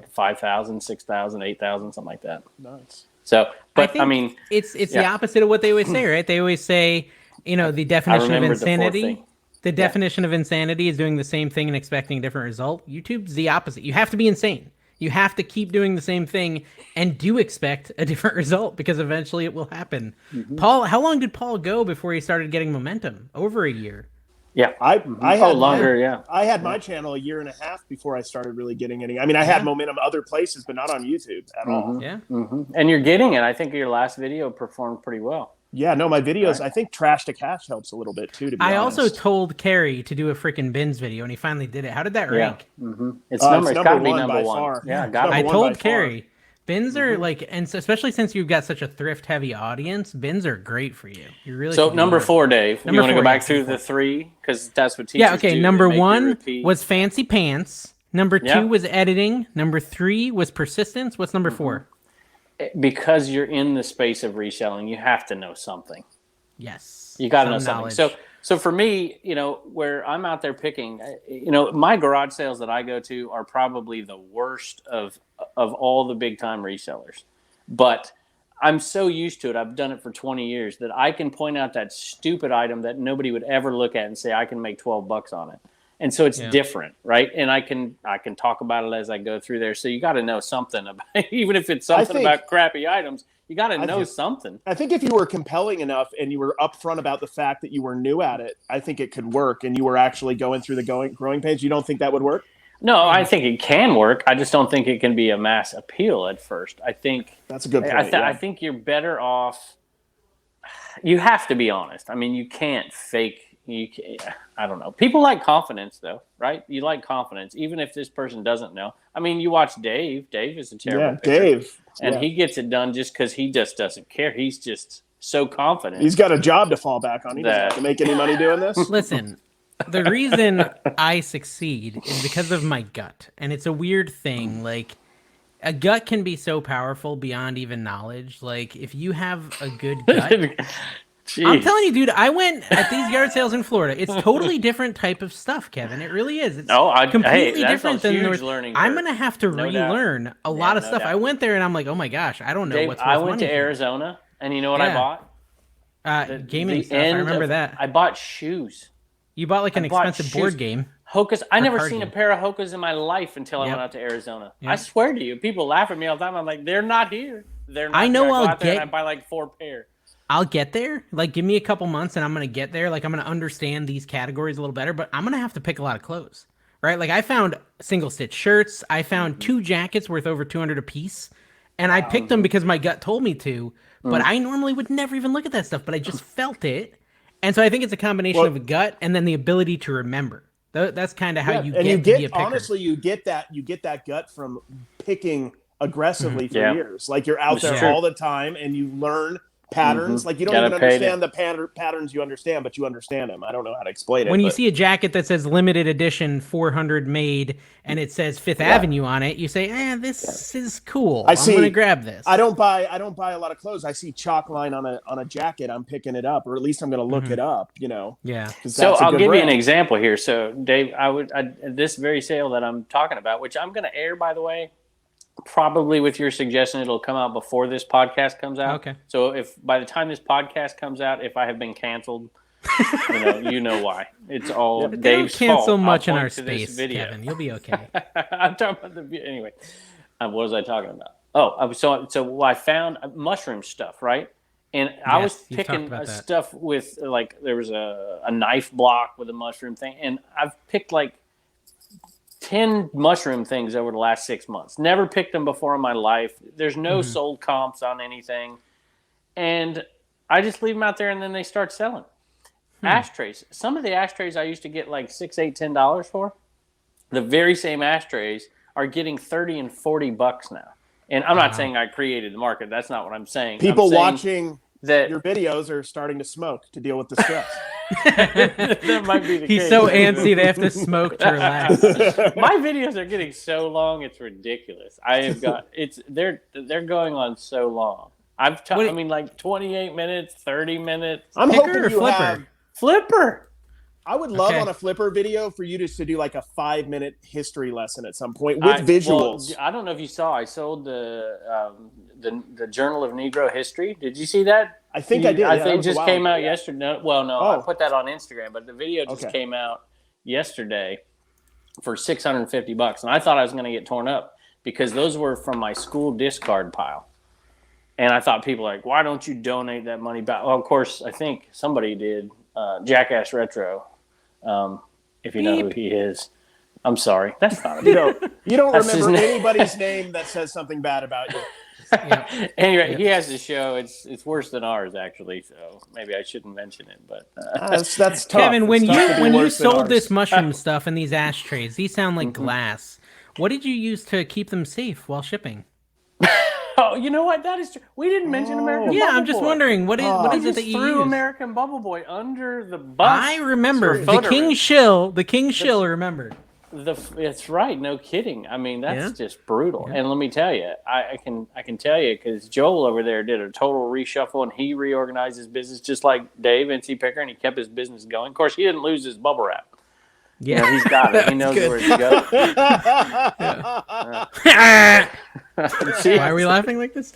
5,000, 6,000, 8,000, something like that. Nice. So, but I mean, it's the opposite of what they always say, right? They always say, the definition of insanity. The definition of insanity is doing the same thing and expecting a different result. YouTube's the opposite. You have to be insane. You have to keep doing the same thing and do expect a different result because eventually it will happen. Paul, how long did Paul go before he started getting momentum? Over a year. Yeah, I had longer. Yeah, I had my channel a year and a half before I started really getting any. I mean, I had momentum other places, but not on YouTube at all. Yeah, and you're getting it. I think your last video performed pretty well. Yeah, no, my videos. I think Trash to Cash helps a little bit too. To be honest. also told Carrie to do a freaking bins video, and he finally did it. How did that rank? It's got to be number 1 far. Yeah, I told Carrie. Bins are and especially since you've got such a thrift-heavy audience, bins are great for you. You really so number 4, Dave. You want to go back through the 3 because that's what teachers do. Number 1 was fancy pants. Number 2 was editing. Number 3 was persistence. What's number 4? Because you're in the space of reselling, you have to know something. Yes, you got to know something. So for me, where I'm out there picking, my garage sales that I go to are probably the worst of all the big time resellers. But I'm so used to it. I've done it for 20 years that I can point out that stupid item that nobody would ever look at and say I can make $12 on it. And so it's different, right? And I can talk about it as I go through there. So you got to know something about, even if it's something about crappy items, you got to know something. I think if you were compelling enough and you were upfront about the fact that you were new at it, I think it could work. And you were actually going through the growing pains. You don't think that would work? No, I think it can work. I just don't think it can be a mass appeal at first. I think that's a good point. I think you're better off. You have to be honest. I mean, you can't fake. I don't know. People like confidence, though, right? You like confidence, even if this person doesn't know. I mean, you watch Dave. Dave is a terrible picker. Dave. And he gets it done just because he just doesn't care. He's just so confident. He's got a job to fall back on. He doesn't have to make any money doing this. Listen, the reason I succeed is because of my gut. And it's a weird thing. Like, a gut can be so powerful beyond even knowledge. Like, if you have a good gut... I'm telling you, dude, I went at these yard sales in Florida. It's totally different type of stuff, Kevin. It really is. It's completely different than North. I'm going to have to relearn a lot of stuff. I went there and I'm like, oh my gosh, I don't know Dave, what's worth I went to money Arizona, and you know what I bought? Gaming stuff. I remember that. I bought shoes. You bought like an expensive board game. Hokas. I never seen a pair of Hokas in my life until I went out to Arizona. Yep. I swear to you, people laugh at me all the time. I'm like, they're not here. They're not. I know. I'll get. And I buy like 4 pair. I'll get there. Like, give me a couple months and I'm going to get there. Like, I'm going to understand these categories a little better, but I'm going to have to pick a lot of clothes, right? Like, I found single stitch shirts. I found 2 jackets worth over $200 a piece. And I picked them because my gut told me to, but I normally would never even look at that stuff, but I just felt it. And so I think it's a combination of a gut and then the ability to remember. That's kind of how you get to be a picker. Honestly, you get that gut from picking aggressively for years. Like, you're out there all the time and you learn patterns. Like, you don't even understand the patterns you understand, but you understand them. I don't know how to explain it. When you see a jacket that says limited edition 400 made and it says Fifth Avenue on it, you say, this is cool. I'm going to grab this. I don't buy a lot of clothes. I see chalk line on a jacket, I'm picking it up, or at least I'm going to look it up, you know. Yeah. So I'll give you an example here. So Dave, this very sale that I'm talking about, which I'm going to air, by the way, probably with your suggestion, it'll come out before this podcast comes out. Okay. So if by the time this podcast comes out, if I have been canceled, you know why. It's all Dave's fault. Don't cancel much in our space, Kevin. You'll be okay. I'm talking about the video. Anyway, what was I talking about? Oh, so I found mushroom stuff, right? And I was picking stuff with, like, there was a knife block with a mushroom thing, and I've picked like 10 mushroom things over the last 6 months. Never picked them before in my life. There's no sold comps on anything. And I just leave them out there and then they start selling. Ashtrays. Some of the ashtrays I used to get like $6, $8, $10 for, the very same ashtrays are getting $30 and $40 now. And I'm not saying I created the market. That's not what I'm saying. People watching your videos are starting to smoke to deal with the stress. That might be the case. He's so antsy they have to smoke to relax. My videos are getting so long, it's ridiculous. They're going on so long. I mean, like 28 minutes, 30 minutes. I'm hoping you Flipper. have Flipper. I would love on a Flipper video for you to do like a 5-minute history lesson at some point with visuals. Well, I don't know if you saw. I sold the Journal of Negro History. Did you see that? I think I did. I think it just came out yesterday. Well, no, I put that on Instagram, but the video just came out yesterday for $650, and I thought I was going to get torn up because those were from my school discard pile. And I thought people were like, why don't you donate that money back? Well, of course, I think somebody did. Jackass Retro, if you know who he is. I'm sorry. That's not you don't remember anybody's name that says something bad about you. Anyway, he has a show. It's worse than ours, actually. So maybe I shouldn't mention it. But that's tough. Kevin, when you sold this mushroom stuff and these ashtrays, these sound like glass. What did you use to keep them safe while shipping? Oh, you know what? That is true. We didn't mention American Bubble Boy. I'm just wondering, what is it that you threw used? American Bubble Boy under the bus. I remember. The King Shill remembered. That's right. No kidding. I mean, that's just brutal. Yeah. And let me tell you, I can tell you because Joel over there did a total reshuffle and he reorganized his business just like Dave, NC Picker, and he kept his business going. Of course, he didn't lose his bubble wrap. Yeah, he's got it. He knows where to go. Why are we laughing like this?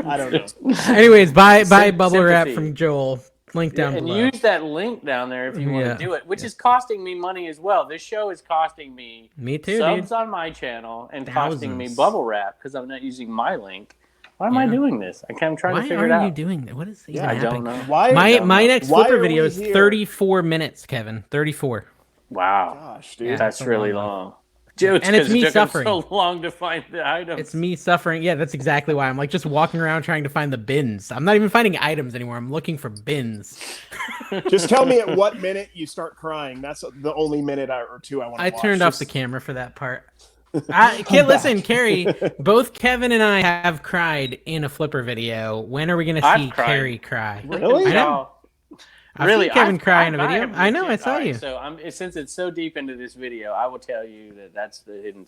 I don't know. Anyways, buy bubble wrap from Joel. Link down below. And use that link down there if you want to do it, which is costing me money as well. This show is costing me subs on my channel and costing me bubble wrap because I'm not using my link. Why am I doing this? I'm trying to figure it out. Why are you doing that? What is even happening? I don't know. My next Flipper video is 34 minutes, Kevin. 34. Wow. Gosh, dude. Yeah, that's really long. And it's me suffering. So long to find the items. It's me suffering. Yeah, that's exactly why. I'm like just walking around trying to find the bins. I'm not even finding items anymore. I'm looking for bins. Just tell me at what minute you start crying. That's the only minute or two I want to watch. I turned off the camera for that part. Listen, Carrie, both Kevin and I have cried in a Flipper video. When are we going to see Carrie cry? Really? I know. I've seen Kevin cry in a video. I know, I saw you. So since it's so deep into this video, I will tell you that's the hidden.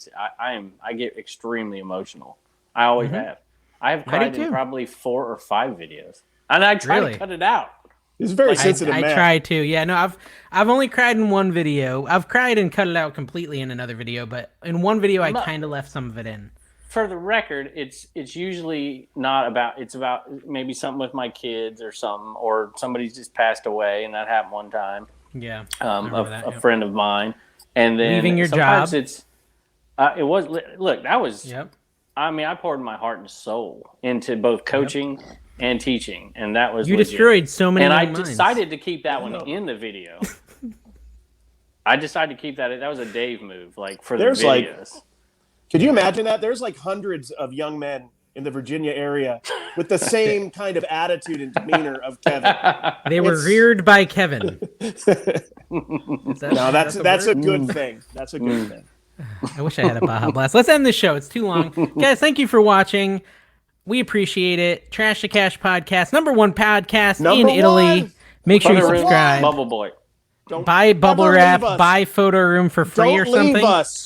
I get extremely emotional. I always have. I have cried in probably 4 or 5 videos, and I try to cut it out. He's a very sensitive I man. try to. Yeah, no, I've only cried in one video. I've cried and cut it out completely in another video, but in one video I kind of left some of it in. For the record, it's usually not about. It's about maybe something with my kids or something, or somebody's just passed away, and that happened one time. Yeah, a friend of mine, and then leaving your sometimes job. It's it was look that was. Yep. I mean, I poured my heart and soul into both coaching and teaching, and that was you legit. Destroyed so many. And I minds. decided to keep that one in the video. I decided to keep that. That was a Dave move, like for the videos. Could you imagine that? There's like hundreds of young men in the Virginia area with the same kind of attitude and demeanor of Kevin. They were reared by Kevin. That's a good thing. That's a good thing. I wish I had a Baja Blast. Let's end the show. It's too long. Guys, thank you for watching. We appreciate it. Trash to Cash Podcast, #1 podcast in Italy. Make sure you subscribe. Bubble Boy. Buy bubble wrap. Buy PhotoRoom for free or something. Don't leave us.